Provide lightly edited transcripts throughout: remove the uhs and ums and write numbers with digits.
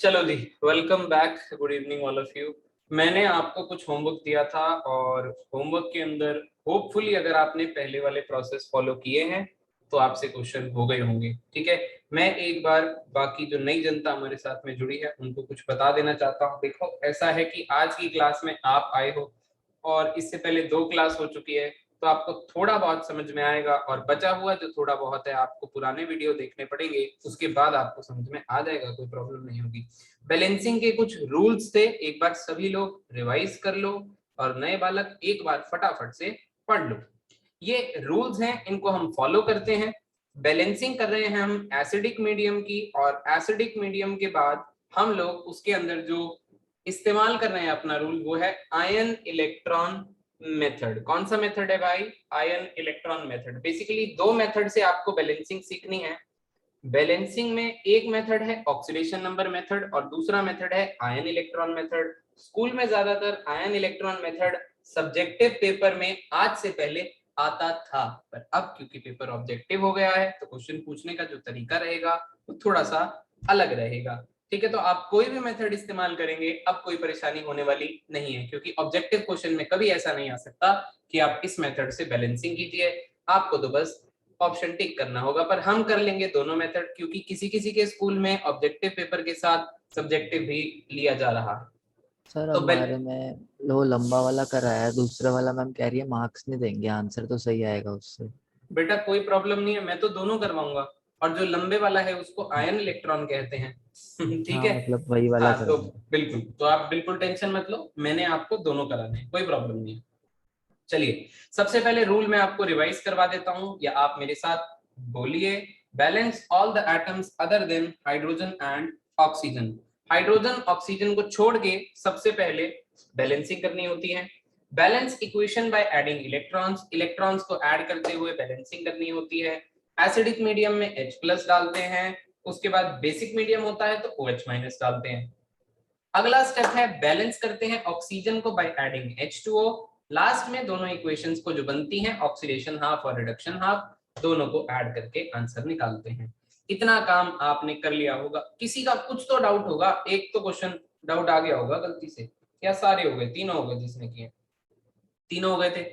चलो जी, welcome back. Good evening all of you. मैंने आपको कुछ होमवर्क दिया था और होमवर्क के अंदर होपफुली अगर आपने पहले वाले प्रोसेस फॉलो किए हैं तो आपसे क्वेश्चन हो गए होंगे। ठीक है, मैं एक बार बाकी जो नई जनता हमारे साथ में जुड़ी है उनको कुछ बता देना चाहता हूँ। देखो, ऐसा है कि आज की क्लास में आप आए हो और इससे पहले 2 क्लास हो चुकी है, तो आपको थोड़ा बहुत समझ में आएगा और बचा हुआ जो थोड़ा बहुत है आपको पुराने वीडियो देखने पड़ेंगे, उसके बाद आपको समझ में आ जाएगा, कोई प्रॉब्लम नहीं होगी। बैलेंसिंग के कुछ रूल्स थे, एक बार सभी लोग रिवाइज कर लो और नए बालक एक बार फटाफट से पढ़ लो। ये रूल्स हैं, इनको हम फॉलो करते हैं। बैलेंसिंग कर रहे हैं हम एसिडिक मीडियम की, और एसिडिक मीडियम के बाद हम लोग उसके अंदर जो इस्तेमाल कर रहे हैं अपना रूल, वो है आयन इलेक्ट्रॉन मेथड। कौन सा मेथड है भाई? Ion electron method. Basically 2 method से आपको बैलेंसिंग सीखनी है। बैलेंसिंग में एक मेथड है ऑक्सीडेशन नंबर मेथड और दूसरा मेथड है आयन इलेक्ट्रॉन मेथड। स्कूल में ज्यादातर ion electron method subjective paper में आज से पहले आता था, पर अब क्योंकि पेपर ऑब्जेक्टिव हो गया है तो क्वेश्चन पूछने का जो तरीका रहेगा वो थोड़ा सा अलग रहेगा। ठीक है, तो आप कोई भी मेथड इस्तेमाल करेंगे, अब कोई परेशानी होने वाली नहीं है, क्योंकि ऑब्जेक्टिव क्वेश्चन में कभी ऐसा नहीं आ सकता कि आप इस मेथड से बैलेंसिंग कीजिए। आपको तो बस ऑप्शन टिक करना होगा, पर हम कर लेंगे दोनों मेथड, क्योंकि किसी किसी के स्कूल में ऑब्जेक्टिव पेपर के साथ सब्जेक्टिव भी लिया जा रहा है। सर तो हमारे में वो लंबा वाला कराया है, दूसरा वाला मैम कह रही है मार्क्स नहीं देंगे, आंसर तो सही आएगा उससे। बेटा कोई प्रॉब्लम नहीं है, मैं तो दोनों करवाऊंगा, और जो लंबे वाला है उसको आयन इलेक्ट्रॉन कहते हैं। ठीक हाँ है। मतलब वही वाला हाँ तो कराना। बिल्कुल, तो आप बिल्कुल टेंशन मत लो, मैंने आपको दोनों कराने हैं, कोई प्रॉब्लम नहीं है। चलिए, सबसे पहले रूल मैं आपको रिवाइज करवा देता हूं, या आप मेरे साथ बोलिए। Balance all the atoms other than hydrogen and oxygen. Hydrogen oxygen को छोड़ के सबसे पहले बैलेंसिंग करनी होती है। Balance equation by adding electrons, electrons को ऐड करते हुए बैलेंसिंग करनी होती है। एसिडिक मीडियम में H प्लस डालते हैं, उसके बाद बेसिक मीडियम होता है तो OH माइनस डालते हैं। अगला स्टेप है बैलेंस करते हैं ऑक्सीजन को बाय एडिंग H2O। लास्ट में दोनों इक्वेशंस को जो बनती हैं ऑक्सीडेशन हाफ और रिडक्शन हाफ, दोनों को ऐड करके आंसर निकालते हैं। इतना काम आपने कर लिया होगा। किसी का कुछ तो डाउट होगा, एक तो क्वेश्चन डाउट आ गया होगा गलती से, या सारे हो गए, तीनों हो गए जिसने किए? तीनों हो गए थे,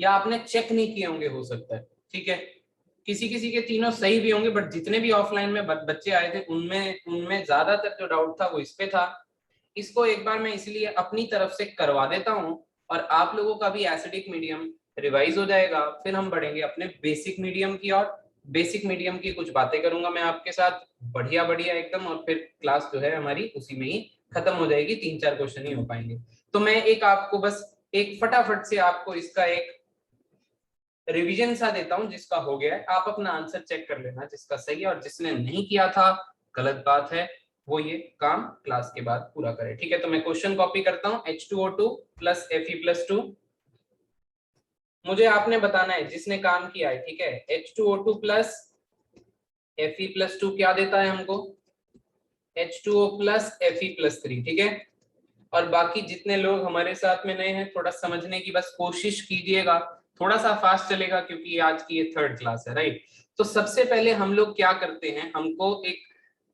या आपने चेक नहीं किए होंगे, हो सकता है। ठीक है, किसी किसी के तीनों सही भी होंगे, बट जितने भी ऑफलाइन में बच्चे आए थे उनमें उनमें ज्यादातर जो डाउट था वो इस पे था। इसको एक बार मैं इसलिए अपनी तरफ से करवा देता हूं, और आप लोगों का भी एसिडिक मीडियम रिवाइज हो जाएगा। फिर हम बढ़ेंगे अपने बेसिक मीडियम की और बेसिक मीडियम की कुछ बातें करूंगा मैं आपके साथ, बढ़िया बढ़िया एकदम, और फिर क्लास जो है हमारी उसी में ही खत्म हो जाएगी, 3-4 क्वेश्चन ही हो पाएंगे। तो मैं एक आपको बस एक फटाफट से आपको इसका एक रिवीजन सा देता हूं, जिसका हो गया है आप अपना आंसर चेक कर लेना, जिसका सही है, और जिसने नहीं किया था गलत बात है, वो ये काम क्लास के बाद पूरा करे। ठीक है, तो मैं क्वेश्चन कॉपी करता हूं। H2O2 प्लस Fe+2, मुझे आपने बताना है जिसने काम किया है। ठीक है, H2O2 प्लस Fe+2 क्या देता है हमको? H2O plus Fe+3। ठीक है, और बाकी जितने लोग हमारे साथ में नए हैं, थोड़ा समझने की बस कोशिश कीजिएगा, थोड़ा सा फास्ट चलेगा क्योंकि आज की ये 3rd क्लास है, राइट? तो सबसे पहले हम लोग क्या करते हैं, हमको एक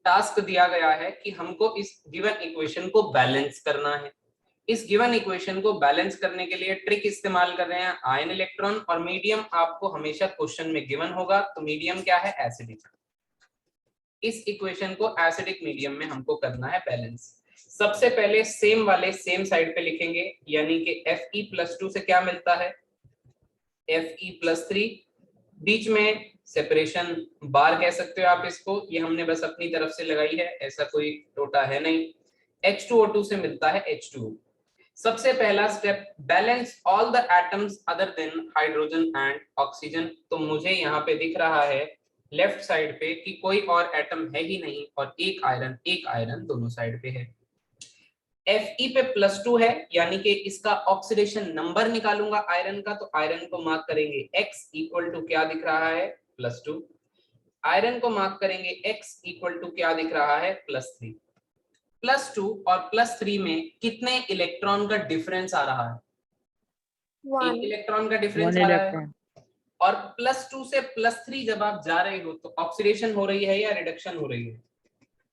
टास्क दिया गया है कि हमको इस गिवन इक्वेशन को बैलेंस करना है। इस गिवन इक्वेशन को बैलेंस करने के लिए ट्रिक इस्तेमाल कर रहे हैं आयन इलेक्ट्रॉन, और मीडियम आपको हमेशा क्वेश्चन में गिवन होगा, तो मीडियम क्या है? एसिडिक। इस इक्वेशन को एसिडिक मीडियम में हमको करना है बैलेंस। सबसे पहले सेम वाले सेम साइड पे लिखेंगे, यानी कि Fe+2 से क्या मिलता है? Fe+3। बीच में सेपरेशन बार कह सकते हो आप इसको, ये हमने बस अपनी तरफ से लगाई है, ऐसा कोई टोटा है नहीं। H2O2 से मिलता है H2O। सबसे पहला step, balance all the atoms other than hydrogen and oxygen. तो मुझे यहाँ पे दिख रहा है लेफ्ट साइड पे कि कोई और एटम है ही नहीं, और एक आयरन दोनों साइड पे है। Fe पे +2 है, यानी कि इसका ऑक्सीडेशन नंबर निकालूंगा आयरन का, तो आयरन को मार्क करेंगे X इक्वल टू क्या दिख रहा है? +2। आयरन को मार्क करेंगे X इक्वल टू क्या दिख रहा है? +3। +2 और +3 में कितने इलेक्ट्रॉन का डिफरेंस आ रहा है? एक इलेक्ट्रॉन का डिफरेंस वन आ रहा है। इलेक्ट्रॉन। और +2 से +3 जब आप जा रहे हो तो ऑक्सीडेशन हो रही है या रिडक्शन हो रही है?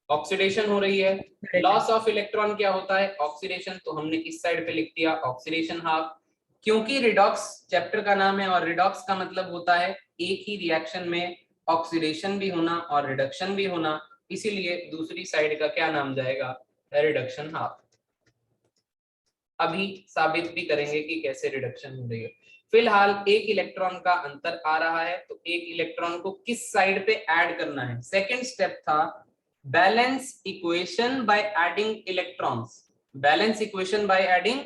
ऑक्सीडेशन हो रही है। लॉस ऑफ इलेक्ट्रॉन क्या होता है? ऑक्सीडेशन। तो हमने इस साइड पे लिख दिया ऑक्सीडेशन हाफ, क्योंकि रिडॉक्स चैप्टर का नाम है और रिडॉक्स का मतलब होता है एक ही रिएक्शन में ऑक्सीडेशन भी होना और रिडक्शन भी होना, इसीलिए दूसरी साइड का क्या नाम जाएगा? Reduction half. अभी साबित भी करेंगे कि कैसे रिडक्शन हो रही है। फिलहाल एक इलेक्ट्रॉन का अंतर आ रहा है, तो एक इलेक्ट्रॉन को किस साइड पे ऐड करना है? सेकंड स्टेप था balance equation by adding electrons. Balance equation by adding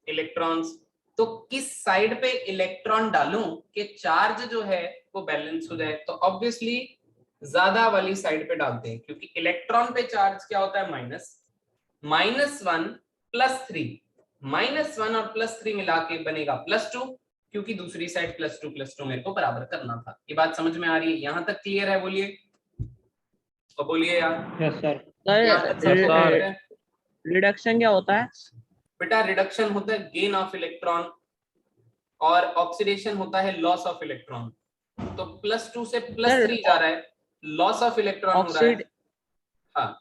electrons. तो किस साइड पे इलेक्ट्रॉन डालूं कि चार्ज जो है वो बैलेंस हो जाए? तो ऑब्वियसली ज्यादा वाली साइड पे डालते हैं, क्योंकि इलेक्ट्रॉन पे चार्ज क्या होता है? -1 +3। -1 और +3 मिला के बनेगा +2, क्योंकि दूसरी साइड +2 मेरे को बराबर करना था। ये बात समझ में आ रही है? यहां तक क्लियर है? बोलिए तो बोलिए यार। Yes sir. यहां तक सबको क्लियर है? रिडक्शन क्या होता है? बेटा रिडक्शन होता है गेन ऑफ इलेक्ट्रॉन और ऑक्सीडेशन होता है लॉस ऑफ इलेक्ट्रॉन। तो +2 से +3 जा रहा है, लॉस ऑफ इलेक्ट्रॉन हो रहा है। हाँ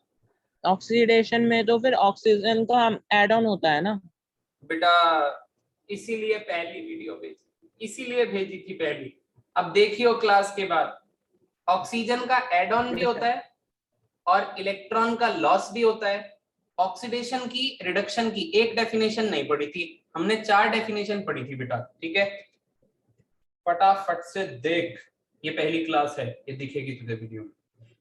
ऑक्सीडेशन में तो फिर ऑक्सीजन का हम एड ऑन होता है ना बेटा, इसीलिए पहली वीडियो भेजी, इसीलिए भेजी थी पहली। अब देखियो क्लास के बाद, ऑक्सीजन का एड ऑन भी होता है और इलेक्ट्रॉन का लॉस भी होता है। ऑक्सीडेशन की, रिडक्शन की एक डेफिनेशन नहीं पढ़ी थी हमने, 4 डेफिनेशन पढ़ी थी बेटा, ठीक है? फटाफट से देख, ये पहली क्लास है, ये दिखेगी तुझे वीडियो में।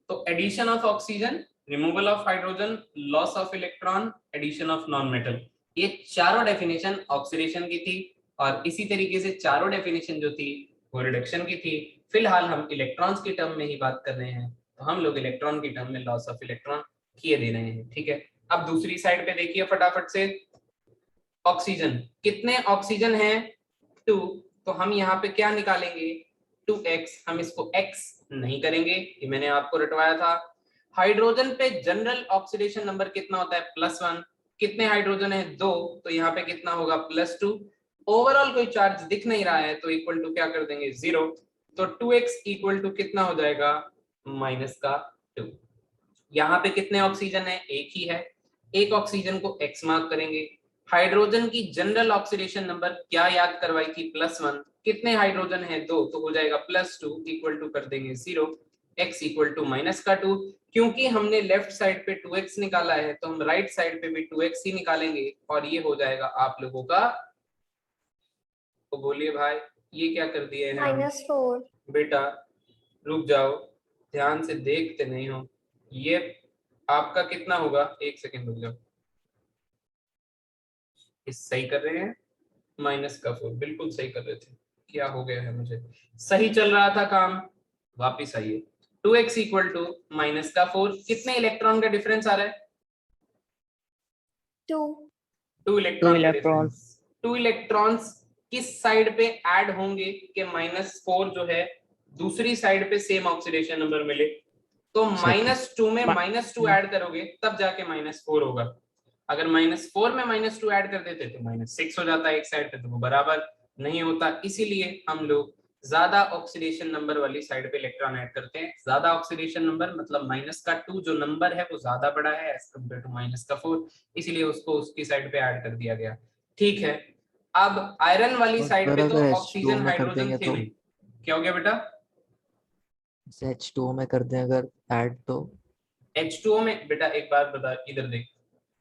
तो addition of oxygen, removal of hydrogen, loss of electron, addition of non metal, ये चारों डेफिनेशन ऑक्सीडेशन की थी। और इसी तरीके से चारों डेफिनेशन जो थी वो रिडक्शन की थी। फिलहाल हम इलेक्ट्रॉन्स की टर्म में ही बात कर रहे हैं, तो हम लोग इलेक्ट्रॉन की टर्म में लॉस ऑफ इलेक्ट्रॉन किए दे रहे हैं, ठीक है? अब दूसरी साइड पे देखिए फटाफट से, ऑक्सीजन, कितने ऑक्सीजन हैं? 2। तो हम यहाँ पे क्या निकालेंगे? 2x। हम इसको x नहीं करेंगे, ये मैंने आपको रटवाया था। हाइड्रोजन पे जनरल ऑक्सीडेशन नंबर कितना होता है? +1। कितने हाइड्रोजन है? 2। तो यहाँ पे कितना होगा? +2। ओवरऑल कोई चार्ज दिख नहीं रहा है, तो इक्वल टू क्या कर देंगे? 0। तो 2x इक्वल टू कितना हो जाएगा? -2। यहाँ पे कितने ऑक्सीजन है? एक ही है, एक ऑक्सीजन को x मार्क करेंगे। हाइड्रोजन की जनरल ऑक्सीडेशन नंबर क्या याद करवाई थी? +1। कितने हाइड्रोजन है? 2। तो हो जाएगा +2 इक्वल टू कर देंगे 0, x इक्वल टू -2। क्योंकि हमने लेफ्ट साइड पे 2x निकाला है, तो हम राइट साइड पे भी 2x ही निकालेंगे, और ये हो जाएगा आप लोगों का, तो बोलिए भाई ये क्या कर दिए हैं? -4। बेटा रुक जाओ, ध्यान से देखते नहीं हो। ये आपका कितना होगा? 1 सेकेंड रुक जाओ, इस सही कर रहे हैं? -4, बिल्कुल सही कर रहे थे। क्या हो गया है मुझे? सही चल रहा था काम, वापिस आइए। 2x equal to -4। कितने इलेक्ट्रॉन का डिफरेंस आ रहा है? 2। 2 इलेक्ट्रॉन का इलेक्ट्रॉन। डिफरेंस। 2 इलेक्ट्रॉन्स किस साइड पे ऐड होंगे कि -4 जो है दूसरी साइड पे सेम ऑक्सीडेशन नंबर मिले? तो -2 में -2 ऐड करोगे तब जाके -4 होगा। अगर -4 में -2 ऐड कर देते तो -6 हो जाता है एक साइड पे, तो वो बराबर नहीं होता। इसीलिए हम लोग ज्यादा ऑक्सीडेशन नंबर वाली साइड पे इलेक्ट्रॉन ऐड करते हैं। ज्यादा ऑक्सीडेशन नंबर मतलब -2 जो नंबर है वो ज्यादा बड़ा है एज कम्पेयर टू -4, इसीलिए उसको उसकी साइड पे ऐड कर दिया गया, ठीक है? अब आयरन वाली साइड पे तो अगर H2O ऑक्सीजन में कर हाइड्रोजन देंगे थे तो? नहीं। क्या हो गया बेटा? H2O में कर दें अगर ऐड तो? H2O में बेटा एक बात बता, इधर देख,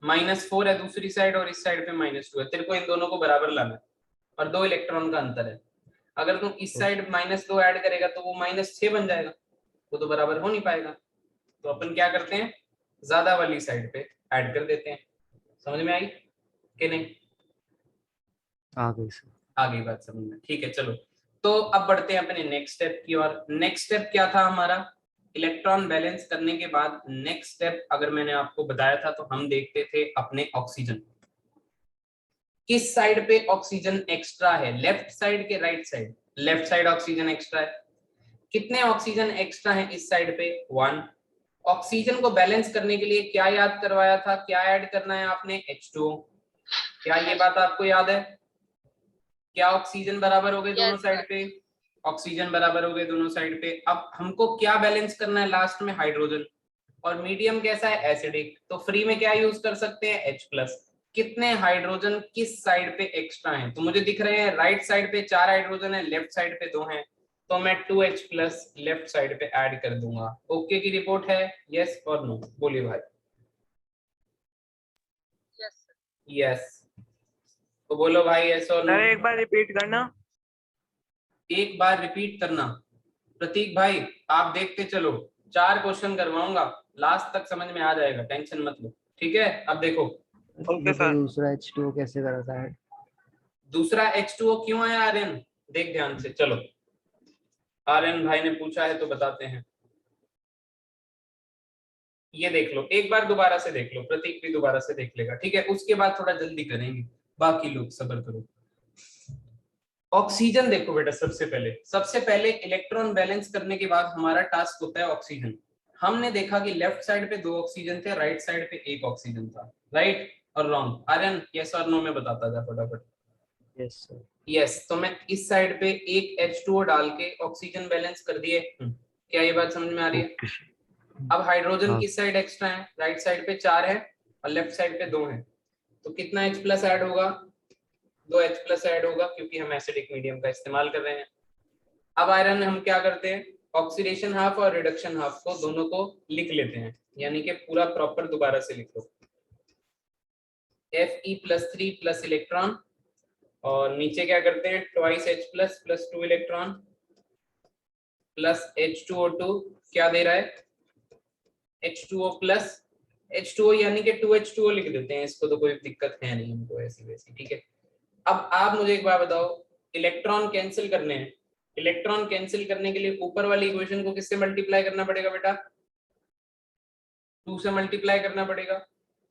-4 है दूसरी साइड और इस साइड पे -2 है, तेरे को इन दोनों को बराबर लाना है और 2 इलेक्ट्रॉन का अंतर है। अगर तुम इस साइड -2 ऐड करेगा तो वो -6 बन जाएगा, वो तो बराबर हो नहीं पाएगा। तो अपन क्या करते हैं? ज्यादा वाली साइड पे ऐड कर देते हैं। समझ में आई कि नहीं? आ गई सर। आ गई बात समझ में, ठीक है चलो। तो अब बढ़ते हैं अपने नेक्स्ट स्टेप की ओर। नेक्स्ट स्टेप क्या था हमारा? इलेक्ट्रॉन बैलेंस करने के बाद नेक्स्ट स्टेप अगर मैंने आपको बताया था तो हम देखते थे अपने ऑक्सीजन, किस साइड पे ऑक्सीजन एक्स्ट्रा है, लेफ्ट साइड के right side? Left side oxygen extra है। कितने ऑक्सीजन एक्स्ट्रा है इस साइड पे? 1। ऑक्सीजन को बैलेंस करने के लिए क्या याद करवाया था? क्या ऐड करना है आपने? H2O। क्या ये बात आपको याद है? क्या ऑक्सीजन बराबर हो गए दोनों साइड पे? ऑक्सीजन बराबर हो गए दोनों साइड पे। अब हमको क्या बैलेंस करना है लास्ट में? हाइड्रोजन। और मीडियम कैसा है, एसिडिक, तो फ्री में क्या यूज कर सकते हैं, H+। कितने हाइड्रोजन किस साइड पे एक्स्ट्रा हैं, तो मुझे दिख रहे हैं राइट साइड पे 4 हाइड्रोजन है, लेफ्ट साइड पे 2 हैं, तो मैं 2H+ लेफ्ट साइड पे ऐड कर दूंगा। ओके की रिपोर्ट है, यस और नो, बोलिए भाई। यस तो बोलो भाई यस और नो। सर एक बार रिपीट करना। एक बार रिपीट करना। प्रतीक भाई आप देखते चलो, 4 क्वेश्चन करवाऊंगा, लास्ट तक समझ में आ जाएगा, टेंशन मत लो, ठीक है। अब देखो ओके ये सर। दूसरा H2O कैसे करा था ऐड? दूसरा H2O क्यों है आर्यन, देख ध्यान से, चलो आर्यन भाई ने पूछा है तो बताते हैं। ये देख लो, एक बार दोबारा से देख लो, प्रतीक भी दोबारा से देख लेगा, ठीक है, उसके बाद थोड़ा जल्दी करेंगे, बाकी लोग सब्र करो। ऑक्सीजन देखो बेटा, सबसे पहले इलेक्ट्रॉन बैलेंस करने के बाद हमारा टास्क होता है ऑक्सीजन। हमने देखा कि लेफ्ट साइड पे 2 ऑक्सीजन थे, राइट साइड पे 1 ऑक्सीजन था, राइट और रॉन्ग। आर्यन यस और नो में बताता जा फटाफट। Yes sir. यस तो मैं इस साइड पे एक H2O डाल के ऑक्सीजन बैलेंस कर दिए। क्या ये बात समझ में आ रही है? अब हाइड्रोजन हाँ। किस साइड एक्स्ट्रा है, राइट साइड पे 4 है और लेफ्ट साइड पे 2 है, तो कितना H+ ऐड होगा, 2H+ ऐड होगा, क्योंकि हम एसिडिक मीडियम का इस्तेमाल कर रहे हैं। अब आयरन हम क्या करते हैं, ऑक्सीडेशन हाफ और रिडक्शन हाफ को दोनों को लिख लेते हैं, यानी कि पूरा प्रॉपर दोबारा से लिख लो, Fe+3 प्लस इलेक्ट्रॉन, और नीचे क्या करते हैं, twice H+ plus 2 electron plus H2O2 क्या दे रहा है, H2O प्लस H2O, यानी कि 2H2O लिख देते हैं इसको, तो कोई दिक्कत है नहीं हमको ऐसी वैसी, ठीक है। अब आप मुझे एक बात बताओ, इलेक्ट्रॉन कैंसिल करने हैं, इलेक्ट्रॉन कैंसिल करने के लिए ऊपर वाली इक्वेशन को किससे मल्टीप्लाई करना पड़ेगा बेटा, 2 से मल्टीप्लाई करना पड़ेगा,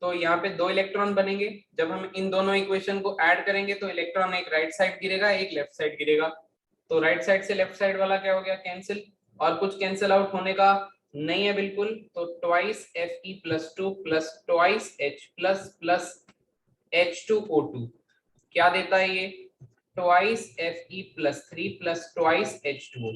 तो यहाँ पे 2 इलेक्ट्रॉन बनेंगे। जब हम इन दोनों इक्वेशन को ऐड करेंगे तो इलेक्ट्रॉन एक राइट साइड गिरेगा, एक लेफ्ट साइड गिरेगा, तो राइट साइड से लेफ्ट साइड वाला क्या हो गया, कैंसिल, और कुछ कैंसिल आउट होने का नहीं है बिल्कुल, तो twice Fe+2 plus twice H+ plus H2O2 क्या देता है ये, twice Fe+3 plus twice H2O।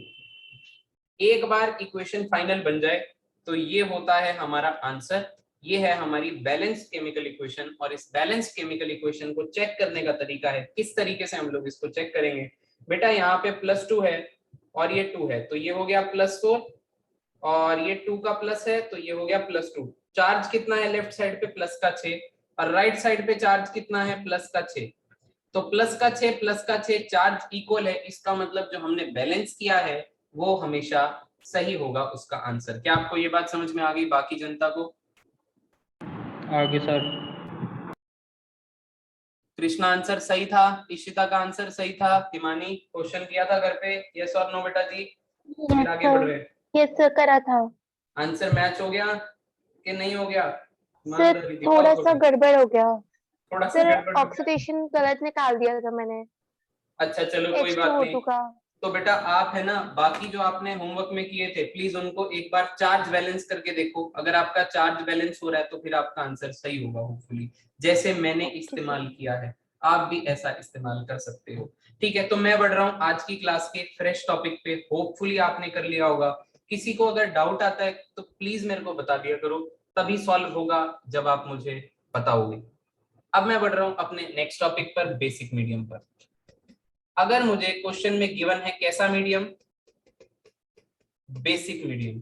एक बार इक्वेशन फाइनल बन जाए तो ये होता है हमारा आंसर, ये है हमारी बैलेंस केमिकल इक्वेशन। और इस बैलेंस केमिकल इक्वेशन को चेक करने का तरीका है, किस तरीके से हम लोग इसको चेक करेंगे बेटा, यहाँ पे +2 है और ये 2 है, तो ये हो गया +4, और ये 2 का प्लस है तो ये हो गया +2। चार्ज कितना है लेफ्ट साइड पे, +6, और राइट साइड पे चार्ज कितना है, +6, तो +6 चार्ज इक्वल है, इसका मतलब जो हमने बैलेंस किया है वो हमेशा सही होगा उसका आंसर। क्या आपको ये बात समझ में आ गई, बाकी जनता को? आगे सर। कृष्णा आंसर सही था, इशिता का आंसर सही था, हिमानी क्वेश्चन किया था घर पे, यस और नो बेटा जी, फिर आगे बढ़ रहे हैं। यस सर करा था आंसर मैच हो गया कि नहीं हो गया? सर, थोड़ा सा गड़बड़ हो गया थोड़ा सा सर, गड़बड़ हो गया। ऑक्सीडेशन गलत निकाल दिया था मैंने, अच्छा चलो कोई बात नहीं। H2O2 का। तो बेटा आप है ना, बाकी जो आपने होमवर्क में किए थे प्लीज उनको एक बार चार्ज बैलेंस करके देखो, अगर आपका चार्ज बैलेंस हो रहा है तो फिर आपका आंसर सही होगा होपफुली, जैसे मैंने इस्तेमाल किया है आप भी ऐसा इस्तेमाल कर सकते हो, ठीक है। तो मैं बढ़ रहा हूँ आज की क्लास के फ्रेश टॉपिक पे, होपफुली आपने कर लिया होगा। किसी को अगर डाउट आता है तो प्लीज मेरे को बता दिया करो, तभी सॉल्व होगा जब आप मुझे बताओगे। अब मैं बढ़ रहा हूँ अपने नेक्स्ट टॉपिक पर, बेसिक मीडियम पर। अगर मुझे क्वेश्चन में गिवन है कैसा मीडियम, बेसिक मीडियम,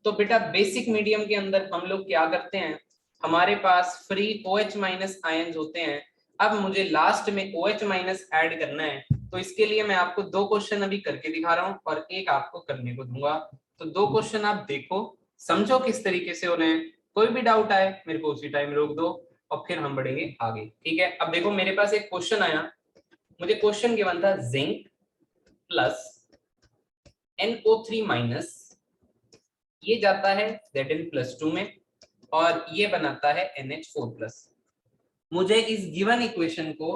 तो बेटा बेसिक मीडियम के अंदर हम लोग क्या करते हैं, हमारे पास फ्री OH- आयंस होते हैं। अब मुझे लास्ट में OH- ऐड करना है, तो इसके लिए मैं आपको 2 क्वेश्चन अभी करके दिखा रहा हूं और एक आपको करने को दूंगा। तो 2 क्वेश्चन आप देखो, समझो किस तरीके से हो रहे हैं, कोई भी डाउट आए मेरे को उसी टाइम रोक दो और फिर हम बढ़ेंगे आगे, ठीक है। अब देखो मेरे पास एक क्वेश्चन आया, मुझे क्वेश्चन गिवन था जिंक प्लस NO3- ये जाता है Zn+2 में और ये बनाता है NH4+। मुझे इस गिवन इक्वेशन को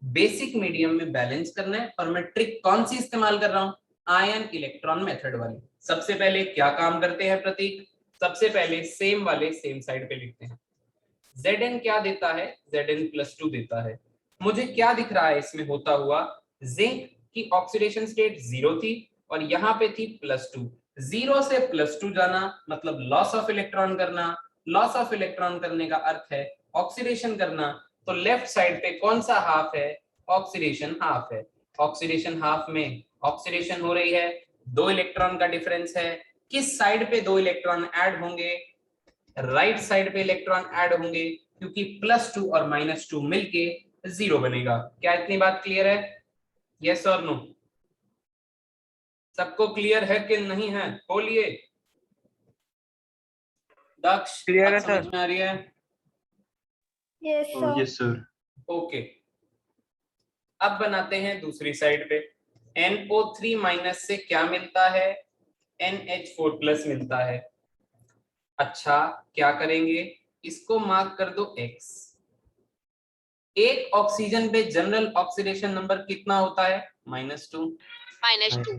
बेसिक मीडियम में बैलेंस करना है और मैं ट्रिक कौन सी इस्तेमाल कर रहा हूं, आयन इलेक्ट्रॉन मेथड वाली। सबसे पहले क्या काम करते हैं प्रतीक, सबसे पहले सेम वाले सेम साइड पे लिखते हैं। Zn क्या देता है, Zn+2 देता है। मुझे क्या दिख रहा है इसमें होता हुआ, जिंक की ऑक्सीडेशन स्टेट 0 थी और यहाँ पे थी +2, 0 से +2 जाना मतलब लॉस ऑफ इलेक्ट्रॉन करना, लॉस ऑफ इलेक्ट्रॉन करने का अर्थ है ऑक्सीडेशन करना। तो लेफ्ट साइड पे कौन सा हाफ है? ऑक्सीडेशन हाफ है। ऑक्सीडेशन हाफ में ऑक्सीडेशन हो रही है, 2 इलेक्ट्रॉन का डिफरेंस है। किस साइड पे 2 इलेक्ट्रॉन ऐड होंगे? राइट साइड पे इलेक्ट्रॉन ऐड होंगे, क्योंकि +2 और -2 मिलके 0 बनेगा। क्या इतनी बात क्लियर है? यस और नो? सबको क्लियर है कि नहीं है? बोलिए। दक्ष, Clear है, समझ सर। में आ रही है? Yes sir. Yes sir. Okay, अब बनाते हैं दूसरी साइड पे। NO3- से क्या मिलता है? NH4+ मिलता है। अच्छा, क्या करेंगे? इसको मार्क कर दो X। एक ऑक्सीजन पे जनरल ऑक्सीडेशन नंबर कितना होता है? -2।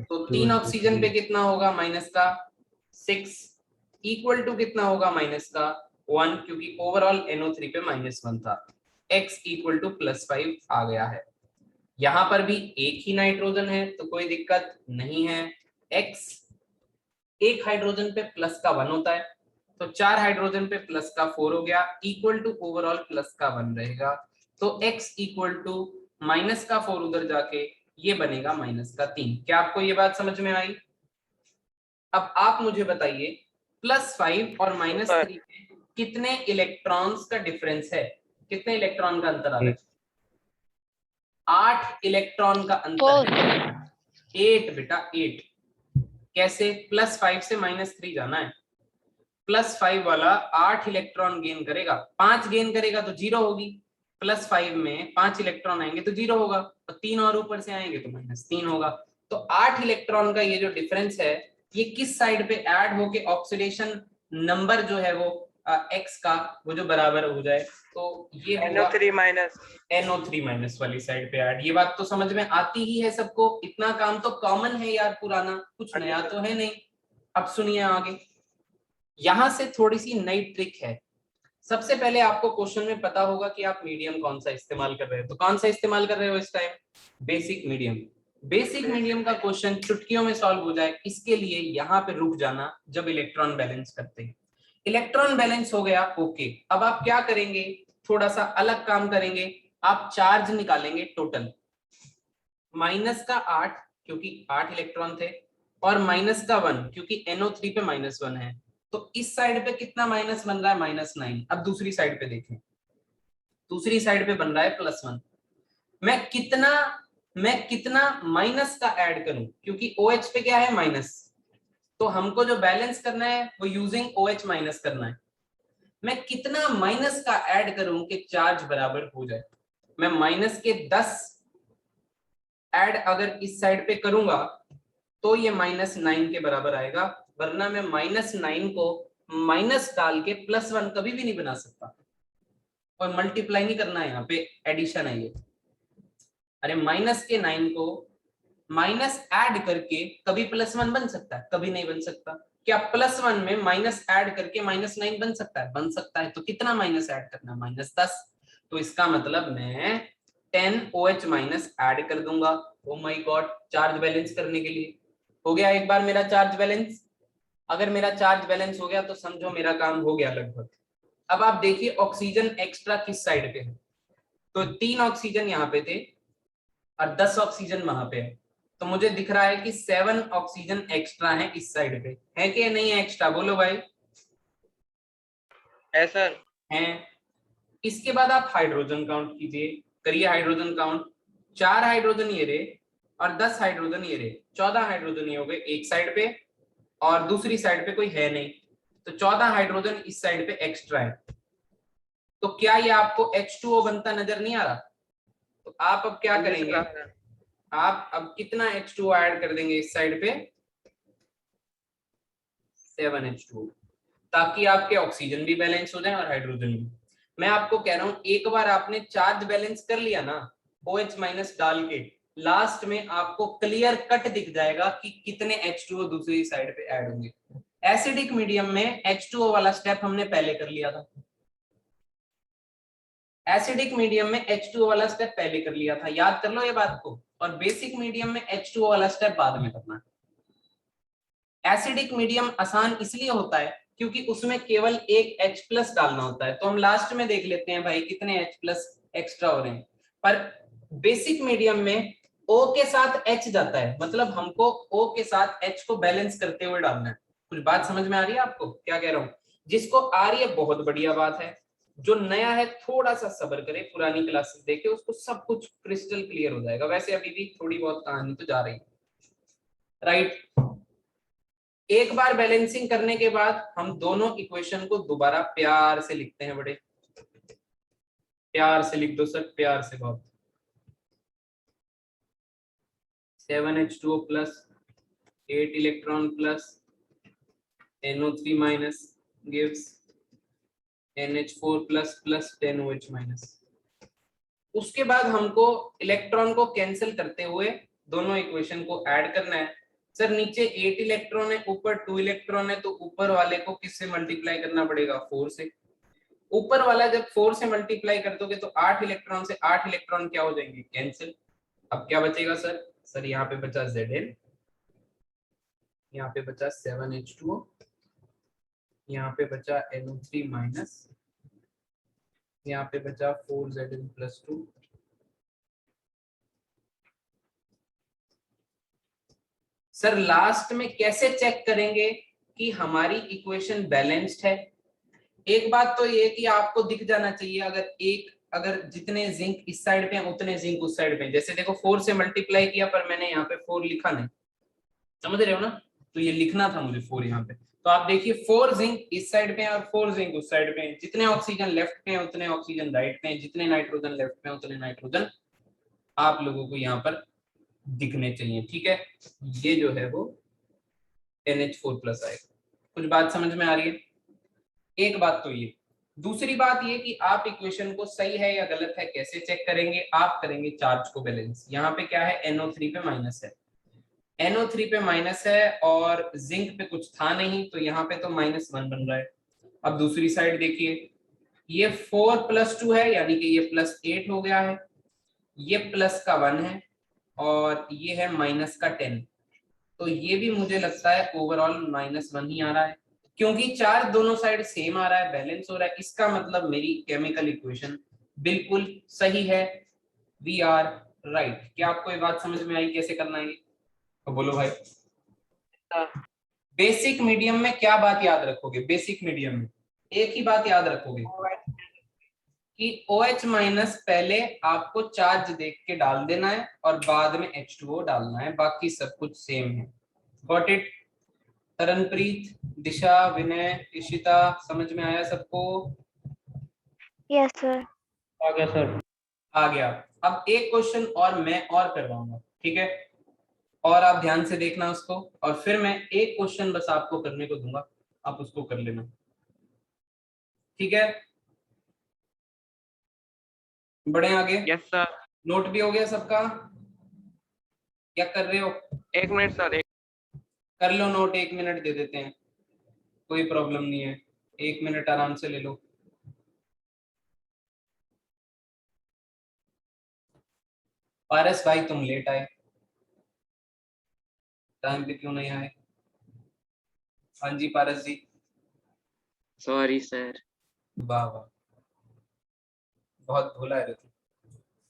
तो 3 ऑक्सीजन पे कितना होगा माइनस का? 6 इक्वल टू कितना होगा माइनस का? 1, क्योंकि ओवरऑल NO3 पे -1 था। X इक्वल टू +5 आ गया है। यहां पर भी एक ही नाइट्रोजन है तो कोई दिक्कत नहीं है। X एक हाइड्रोजन पे प्लस का 1 होता है, तो 4 हाइड्रोजन पे प्लस का 4 हो गया, इक्वल टू ओवरऑल प्लस का 1 रहेगा। तो X इक्वल टू माइनस का 4 उधर जाके ये बनेगा -3। क्या आपको ये बात समझ में आई? अब आप मुझे बताइए +5 और -3 में कितने इलेक्ट्रॉन्स का डिफरेंस है? कितने इलेक्ट्रॉन का अंतर आ रहा है? 8 इलेक्ट्रॉन का अंतर है। 8 बेटा 8। कैसे? +5 से -3 जाना है। +5 वाला 8 इलेक्ट्रॉन गेन करेगा, 5 गेन करेगा तो 0 होगी। +5 में 5 इलेक्ट्रॉन आएंगे तो 0 होगा, और 3 और ऊपर से आएंगे तो -3 होगा। तो 8 इलेक्ट्रॉन का ये जो डिफरेंस है, ये किस साइड पे ऐड होके ऑक्सीडेशन नंबर जो है वो X का वो जो बराबर हो जाए, तो ये होगा NO3- वाली साइड पे ऐड। ये बात तो समझ में आती ही है सबको, इतना काम तो कॉमन है यार, पुराना कुछ नया तो है नहीं। अब सुनिए आगे, यहां से थोड़ी सी नई ट्रिक है। सबसे पहले आपको क्वेश्चन में पता होगा कि आप मीडियम कौन सा इस्तेमाल कर रहे हो, तो कौन सा इस्तेमाल कर रहे हो इस time? Basic medium. Basic medium का क्वेश्चन चुटकियों में सॉल्व हो जाए, इसके लिए यहाँ पे रुक जाना जब इलेक्ट्रॉन बैलेंस करते हैं। इलेक्ट्रॉन बैलेंस हो गया, ओके। अब आप क्या करेंगे? थोड़ा सा अलग काम करेंगे। आप चार्ज निकालेंगे टोटल, -8 क्योंकि 8 इलेक्ट्रॉन थे, और -1 क्योंकि NO3 पे -1 है। तो इस साइड पे कितना माइनस बन रहा है? -9। अब दूसरी साइड पे देखें, दूसरी साइड पे बन रहा है +1। मैं कितना माइनस का ऐड करूं? क्योंकि OH पे क्या है? माइनस। तो हमको जो बैलेंस करना है वो यूजिंग OH माइनस करना है। मैं कितना माइनस का ऐड करूं कि चार्ज बराबर हो जाए? मैं -10 ऐड अगर इस साइड पे करूंगा तो ये -9 के बराबर आएगा, वरना मैं -9 को माइनस डाल के +1 कभी भी नहीं बना सकता। और मल्टीप्लाई नहीं करना है, यहाँ पे एडिशन है ये। अरे -9 को माइनस ऐड करके कभी +1 बन सकता है? कभी नहीं बन सकता। क्या +1 में माइनस ऐड करके -9 बन सकता है? बन सकता है। तो कितना माइनस ऐड करना है? -10। तो इसका मतलब मैं 10OH- ऐड कर दूंगा। Oh my God, charge balance करने के लिए हो गया एक बार मेरा चार्ज बैलेंस। अगर मेरा चार्ज बैलेंस हो गया तो समझो मेरा काम हो गया लगभग। अब आप देखिए ऑक्सीजन एक्स्ट्रा किस साइड पे है। तो 3 ऑक्सीजन यहाँ पे थे और 10 ऑक्सीजन वहां पे है। तो मुझे दिख रहा है कि 7 ऑक्सीजन एक्स्ट्रा है इस साइड पे। है कि नहीं है एक्स्ट्रा? बोलो भाई। है सर। हैं। इसके बाद आप हाइड्रोजन काउंट कीजिए, करिए हाइड्रोजन काउंट। 4 हाइड्रोजन ये रहे और 10 हाइड्रोजन ये रहे, 14 हाइड्रोजन ये हो गए एक साइड पे, और दूसरी साइड पे कोई है नहीं, तो 14 हाइड्रोजन इस साइड पे एक्स्ट्रा है। तो क्या ये आपको H2O बनता नजर नहीं आ रहा? तो आप अब क्या करेंगे? आप अब कितना H2O ऐड कर देंगे इस साइड पे? 7 H2O, ताकि आपके ऑक्सीजन भी बैलेंस हो जाए और हाइड्रोजन भी। मैं आपको कह रहा हूं, एक बार आपने चार्ज बैलेंस कर लिया ना OH- डाल के, लास्ट में आपको क्लियर कट दिख जाएगा कि कितने H2O दूसरी साइड पे ऐड होंगे। एसिडिक मीडियम में H2O वाला स्टेप हमने पहले कर लिया था। एसिडिक मीडियम में H2O वाला स्टेप पहले कर लिया था, याद कर लो ये बात को। और बेसिक मीडियम में H2O वाला स्टेप बाद में करना है। एसिडिक मीडियम आसान इसलिए होता है क्योंकि उसमें केवल एक H+ डालना होता है, तो हम लास्ट में देख लेते हैं भाई कितने H+ एक्स्ट्रा हो रहे हैं। पर बेसिक मीडियम में O के साथ H जाता है, मतलब हमको O के साथ H को बैलेंस करते हुए डालना है। कुछ बात समझ में आ रही है आपको क्या कह रहा हूँ? जिसको आ रही है बहुत बढ़िया बात है, जो नया है थोड़ा सा सब्र करे, पुरानी क्लासेस देखे, उसको सब कुछ क्रिस्टल क्लियर हो जाएगा। वैसे अभी भी थोड़ी बहुत कहानी तो जा रही है, राइट। एक बार बैलेंसिंग करने के बाद हम दोनों इक्वेशन को दोबारा प्यार से लिखते हैं, बड़े प्यार से लिख दो सर, प्यार से बहुत। 7H2O plus 8 electron plus NO3 minus gives NH4 plus plus 10OH minus. उसके बाद हमको इलेक्ट्रॉन को कैंसिल करते हुए दोनों इक्वेशन को ऐड करना है। सर नीचे 8 इलेक्ट्रॉन है, ऊपर 2 इलेक्ट्रॉन है, तो ऊपर वाले को किससे मल्टीप्लाई करना पड़ेगा? 4 से। ऊपर वाला जब 4 से मल्टीप्लाई कर दोगे तो 8 इलेक्ट्रॉन से 8 इलेक्ट्रॉन क्या हो जाएंगे? कैंसिल। अब क्या बचेगा सर? सर यहाँ पे बचा Zn, यहाँ पे बचा 7H2O, यहाँ पे बचा NO3 माइनस, यहाँ पे बचा 4Zn प्लस 2। सर लास्ट में कैसे चेक करेंगे कि हमारी इक्वेशन बैलेंस्ड है? एक बात तो ये कि आपको दिख जाना चाहिए, अगर जितने जिंक इस साइड पे हैं उतने जिंक उस साइड पे हैं। जैसे देखो 4 से मल्टीप्लाई किया पर मैंने यहाँ पे 4 लिखा नहीं, समझ रहे हो ना? तो ये लिखना था मुझे 4 यहाँ पे। तो आप देखिए 4 जिंक इस साइड पे हैं और 4 जिंक उस साइड पे हैं। जितने ऑक्सीजन लेफ्ट पे हैं उतने ऑक्सीजन राइट पे हैं, जितने नाइट्रोजन लेफ्ट पे हैं उतने नाइट्रोजन आप लोगों को यहाँ पर दिखने चाहिए, ठीक है? ये जो है वो NH4 प्लस आएगा। कुछ बात समझ में आ रही है? एक बात तो ये। दूसरी बात ये कि आप इक्वेशन को सही है या गलत है कैसे चेक करेंगे? आप करेंगे चार्ज को बैलेंस। यहाँ पे क्या है? NO3 पे माइनस है, NO3 पे माइनस है और जिंक पे कुछ था नहीं, तो यहाँ पे तो -1 बन रहा है। अब दूसरी साइड देखिए, ये 4 + 2 है यानी कि ये +8 हो गया है, ये प्लस का 1 है और ये है -10, तो ये भी मुझे लगता है ओवरऑल -1 ही आ रहा है, क्योंकि चार्ज दोनों साइड सेम आ रहा है, बैलेंस हो रहा है। इसका मतलब मेरी केमिकल इक्वेशन बिल्कुल सही है। We are right. क्या आपको ये बात समझ में आई कैसे करना है? तो बोलो भाई। बेसिक मीडियम में क्या बात याद रखोगे? बेसिक मीडियम में एक ही बात याद रखोगे कि OH माइनस पहले आपको चार्ज देख के डाल देना है और बाद में H2O डालना है, बाकी सब कुछ सेम है। Got it? तरनप्रीत, दिशा, विनय, इशिता, समझ में आया सबको? Yes, sir. आ गया सर। आ गया। अब एक क्वेश्चन और मैं और करवाऊंगा, ठीक है? और आप ध्यान से देखना उसको, और फिर मैं एक क्वेश्चन बस आपको करने को दूंगा, आप उसको कर लेना, ठीक है? बढ़े आगे? Yes sir. नोट भी हो गया सबका? क्या कर रहे हो? 1 मिनट सर। कर लो नोट, 1 मिनट दे देते हैं, कोई प्रॉब्लम नहीं है, 1 मिनट आराम से ले लो। पारस भाई तुम लेट आए, टाइम पे क्यों नहीं आए? हाँ जी पारस जी। Sorry sir. वाह वाह, बहुत भोला है तू।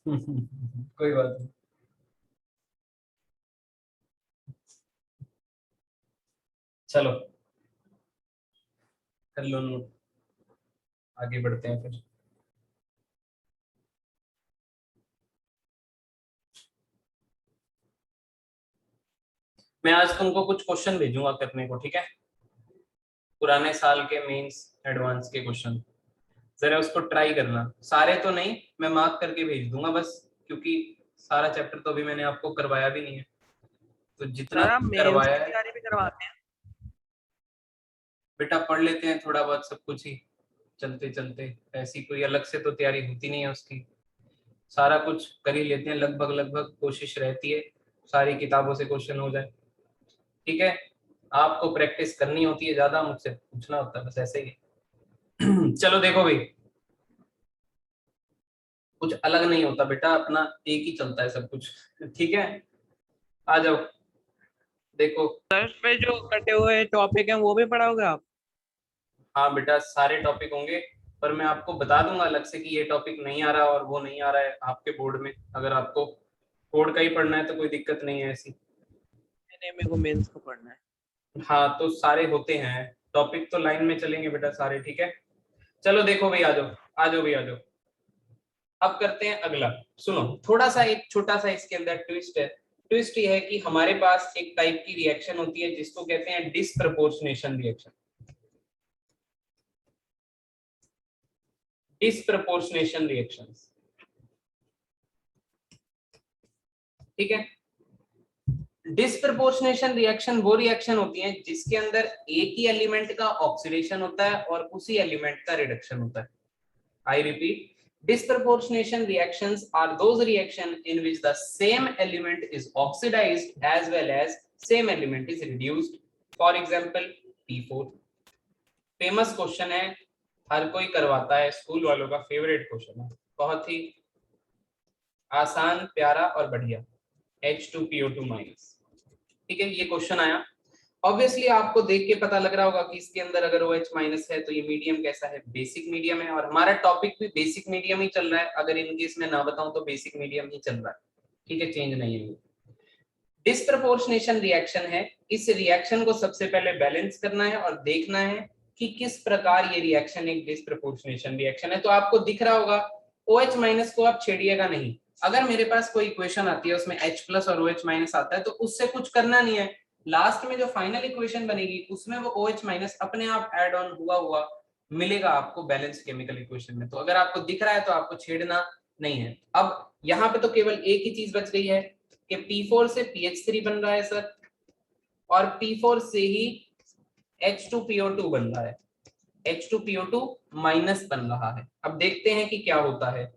कोई बात नहीं। चलो कर लो नोट, आगे बढ़ते हैं फिर। मैं आज तुमको कुछ क्वेश्चन भेजूंगा करने को, ठीक है? पुराने साल के मेंस एडवांस के क्वेश्चन, जरा उसको ट्राई करना। सारे तो नहीं, मैं मार्क करके भेज दूंगा बस, क्योंकि सारा चैप्टर तो अभी मैंने आपको करवाया भी नहीं है, तो जितना सर आप मेंस करवाया की है तैयारी भी करवाते हैं? बेटा पढ़ लेते हैं थोड़ा बहुत सब कुछ ही चलते चलते, ऐसी कोई अलग से तो तैयारी होती नहीं है उसकी, सारा कुछ कर ही लेते हैं लगभग लगभग, कोशिश रहती है सारी किताबों से क्वेश्चन हो जाए, ठीक है? आपको प्रैक्टिस करनी होती है ज्यादा, मुझसे पूछना होता है बस, ऐसे ही। चलो देखो भाई, कुछ अलग नहीं होता बेटा, अपना एक ही चलता है सब कुछ, ठीक है? आ जाओ, देखो सर उस पे जो कटे हुए टॉपिक हैं वो भी पढ़ाओगे आप? हाँ बेटा, सारे टॉपिक होंगे, पर मैं आपको बता दूंगा अलग से कि ये टॉपिक नहीं आ रहा और वो नहीं आ रहा है आपके बोर्ड में। अगर आपको कोड का ही पढ़ना है तो कोई दिक्कत नहीं है ऐसी। नहीं, मेरे को मेंस को पढ़ना है। हाँ तो सारे होते हैं टॉपिक, तो लाइन में चलेंगे बेटा सारे, ठीक है। चलो देखो भाई, आ जाओ आ जाओ भाई आ जाओ। अब करते हैं अगला। सुनो, थोड़ा सा एक छोटा सा इसके अंदर ट्विस्ट है। ट्विस्ट ये है कि हमारे पास एक टाइप की रिएक्शन होती है जिसको कहते हैं डिस्प्रपोर्शनेशन रिएक्शन। डिस्प्रपोर्शनेशन रिएक्शंस, ठीक है। डिस्प्रपोर्शनेशन रिएक्शन वो रिएक्शन होती है जिसके अंदर एक ही एलिमेंट का ऑक्सीडेशन होता है और उसी एलिमेंट का रिडक्शन होता है। I repeat, disproportionation reactions are those reaction in which the same element is oxidized as well as same element is reduced. For example, P4। Famous question है, हर कोई करवाता है, स्कूल वालों का फेवरेट क्वेश्चन है, बहुत ही आसान, प्यारा और बढ़िया। H2PO2 माइनस, ठीक है, ये क्वेश्चन आया। ऑब्वियसली आपको देख के पता लग रहा होगा कि इसके अंदर अगर OH माइनस है तो ये मीडियम कैसा है, बेसिक मीडियम है, और हमारा टॉपिक भी बेसिक मीडियम ही चल रहा है। अगर इन केस में ना बताऊं तो बेसिक मीडियम ही चल रहा है, ठीक है, चेंज नहीं है। डिस्प्रपोर्शनेशन रिएक्शन है, इस रिएक्शन को सबसे पहले बैलेंस करना है और देखना है कि किस प्रकार ये रिएक्शन एक डिस्प्रपोर्शनेशन रिएक्शन है। तो आपको दिख रहा होगा OH माइनस को आप छेड़िएगा नहीं। अगर मेरे पास कोई इक्वेशन आती है उसमें H प्लस और OH माइनस आता है तो उससे कुछ करना नहीं है, लास्ट में जो फाइनल इक्वेशन बनेगी उसमें वो OH माइनस अपने आप ऐड ऑन हुआ मिलेगा आपको बैलेंस केमिकल इक्वेशन में। तो अगर आपको दिख रहा है तो आपको छेड़ना नहीं है। अब यहाँ पे तो केवल एक ही चीज बच गई है कि P4 से PH3 बन रहा है सर, और P4 से ही H2PO2 बन रहा है, H2PO2 माइनस बन रहा है। अब देखते हैं कि क्या होता है।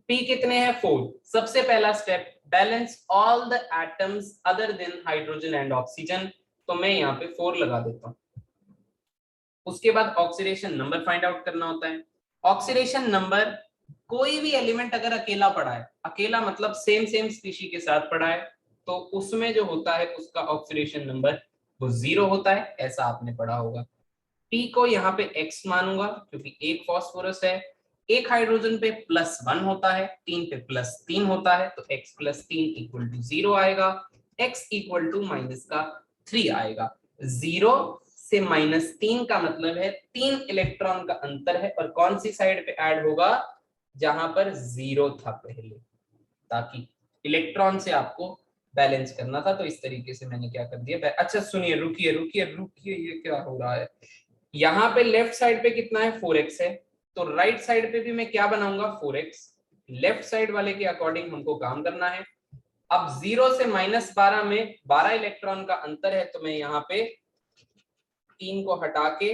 P कितने हैं, 4। सबसे पहला step, balance all the atoms other than hydrogen and oxygen, तो मैं यहाँ पे 4 लगा देता हूँ। उसके बाद ऑक्सीडेशन नंबर फाइंड आउट करना होता है। ऑक्सीडेशन नंबर, कोई भी एलिमेंट अगर अकेला पड़ा है, अकेला मतलब सेम स्पीशी के साथ पड़ा है, तो उसमें जो होता है उसका ऑक्सीडेशन नंबर वो 0 होता है, ऐसा आपने पढ़ा होगा। P को यहाँ पे X मानूंगा क्योंकि एक फॉस्फोरस है, एक हाइड्रोजन पे +1 होता है, 3 पे +3 होता है, तो X + 3 = 0 आएगा, X = माइनस का 3 आएगा। 0 से -3 का मतलब है 3 इलेक्ट्रॉन का अंतर है, और कौन सी साइड पे ऐड होगा, जहां पर 0 था पहले, ताकि इलेक्ट्रॉन से आपको बैलेंस करना था। तो इस तरीके से मैंने क्या कर दिया। अच्छा सुनिए, रुकिए, ये क्या हो रहा है। यहाँ पे लेफ्ट साइड पे कितना है, 4x है, तो राइट साइड पे भी मैं क्या बनाऊंगा, 4x। लेफ्ट साइड वाले के अकॉर्डिंग हमको काम करना है। अब 0 से -12 में 12 इलेक्ट्रॉन का अंतर है, तो मैं यहाँ पे 3 को हटा के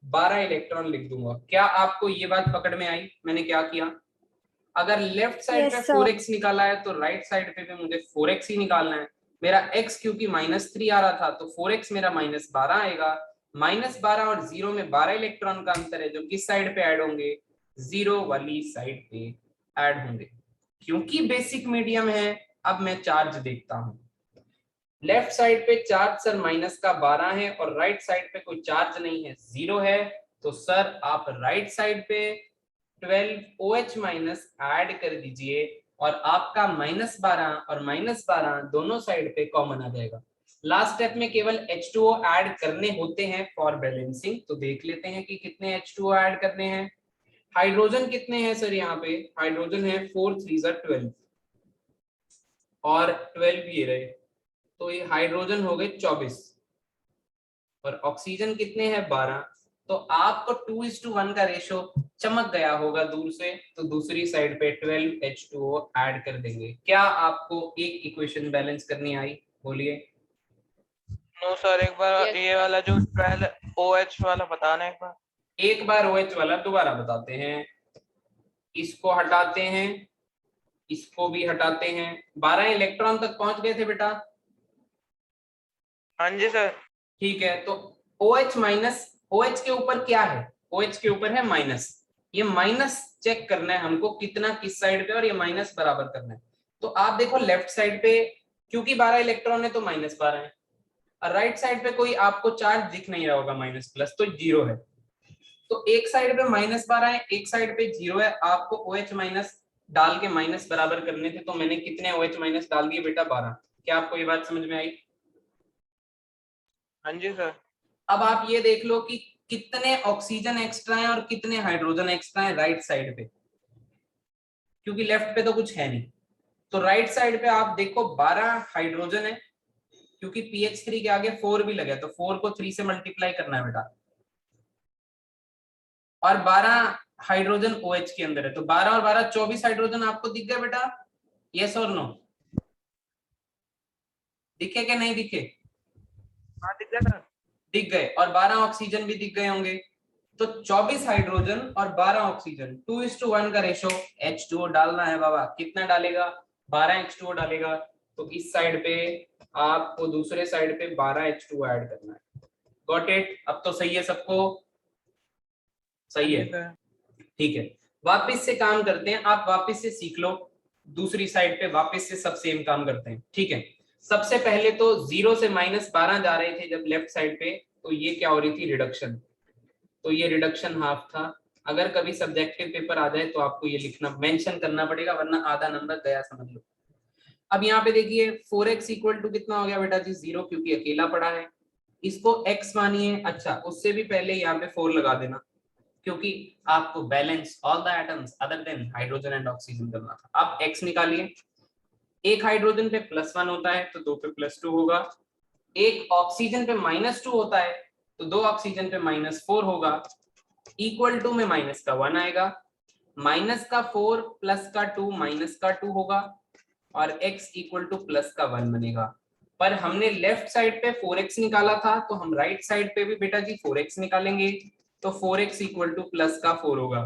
12 इलेक्ट्रॉन लिख दूंगा। क्या आपको ये बात पकड़ में आई मैंने क्या किया? अगर लेफ्ट साइड पे 4x निकाला है तो राइट साइड पे भी मुझे 4x ही निकालना है। मेरा x क्योंकि -3 आ रहा था, तो 4x मेरा -12 आएगा। -12 और 0 में 12 इलेक्ट्रॉन का अंतर है, जो किस साइड पे ऐड होंगे, 0 वाली साइड पे ऐड होंगे। क्योंकि बेसिक मीडियम है, अब मैं चार्ज देखता हूं। लेफ्ट साइड पे चार्ज सर -12 है और राइट साइड पे कोई चार्ज नहीं है, 0 है, तो सर आप राइट साइड पे 12 OH माइनस ऐड कर दीजिए और आपका -12 और -12 दोनों साइड पे कॉमन आ जाएगा। लास्ट स्टेप में केवल H2O ऐड करने होते हैं फॉर बैलेंसिंग, तो देख लेते हैं कि कितने H2O ऐड करने हैं। हाइड्रोजन कितने हैं सर, यहाँ पे हाइड्रोजन है 4 3 12 और 12 ये रहे, तो ये हाइड्रोजन हो गए 24, और ऑक्सीजन कितने हैं 12। तो आपको 2:1 का रेशो चमक गया होगा दूर से, तो दूसरी साइड पे 12 H2O ऐड कर देंगे। क्या आपको एक इक्वेशन बैलेंस करनी आई, बोलिए। नो सर, एक बार ये वाला जो 12 OH वाला बताना एक बार OH वाला दोबारा बताते हैं। इसको हटाते हैं, इसको भी हटाते हैं। 12 इलेक्ट्रॉन तक पहुंच गए थे बेटा? हाँ जी सर। ठीक है, तो OH माइनस, OH के ऊपर क्या है, OH के ऊपर है माइनस। ये माइनस चेक करना है हमको कितना किस साइड पे, और ये माइनस बराबर करना है। तो आप देखो लेफ्ट साइड पे क्योंकि 12 इलेक्ट्रॉन है तो -12 है, और राइट साइड पे कोई आपको चार्ज दिख नहीं रहा होगा माइनस प्लस, तो 0 है। तो एक साइड पे -12 है, एक साइड पे 0 है। आपको OH माइनस डाल के माइनस बराबर करने थे, तो मैंने कितने OH माइनस डाल दिए बेटा? 12। क्या आपको ये बात समझ में आई? हाँ जी सर। अब आप ये देख लो कि कितने ऑक्सीजन एक्स्ट्रा हैं और कितने हाइड्रोजन एक्स्ट्रा हैं राइट साइड पे, क्योंकि लेफ्ट पे तो कुछ है नहीं। तो राइट साइड पे आप देखो 12 हाइड्रोजन है, क्योंकि PH3 के आगे 4 भी लगे, तो 4 को 3 से मल्टीप्लाई करना है बेटा, और 12 हाइड्रोजन OH के अंदर है। तो 12 और 12 24 हाइड्रोजन आपको दिख गए बेटा? यस और नो? दिखे कि नहीं दिखे? हाँ दिख गया सर। दिख गए। और 12 ऑक्सीजन भी दिख गए होंगे। तो 24 हाइड्रोजन और 12 ऑक्सीजन, 2:1 का रेशो। H2O डालना है बाबा। कितना डालेगा? 12 H2O डालेगा। तो इस साइड पे आपको दूसरे साइड पे 12 H2O ऐड करना है। Got it? अब तो सही है सबको? सही है, ठीक है। वापस से काम करते हैं, आप वापस से सीख लो। दूसरी साइड पे वापस से सब सेम काम करते हैं, ठीक है। सबसे पहले तो 0 से -12 जा रहे थे जब लेफ्ट साइड पे, तो ये क्या हो रही थी? रिडक्शन। तो ये रिडक्शन हाफ था। अगर कभी सब्जेक्टिव पेपर आ जाए तो आपको ये लिखना, मेंशन करना पड़ेगा, वरना आधा नंबर गया समझ लो। अब यहाँ पे देखिए 4x इक्वल टू कितना हो गया बेटा जी? 0, क्योंकि अकेला पड़ा है। इसको x मानिए। अच्छा, उससे भी पहले यहाँ पे 4 लगा देना, क्योंकि आपको balance all the atoms other than hydrogen and oxygen करना था। अब x निकालिए। एक हाइड्रोजन पे +1 होता है तो 2 पे +2 होगा। एक ऑक्सीजन पे -2 होता है तो 2 ऑक्सीजन पे -4 होगा। इक्वल टू में माइनस का 1 आएगा। माइनस का 4 प्लस का 2 माइनस का 2 होगा, और x इक्वल टू प्लस का 1 बनेगा। पर हमने लेफ्ट साइड पे 4x निकाला था, तो हम राइट साइड पे भी बेटा जी 4x निकालेंगे। तो 4x इक्वल टू प्लस का 4 होगा।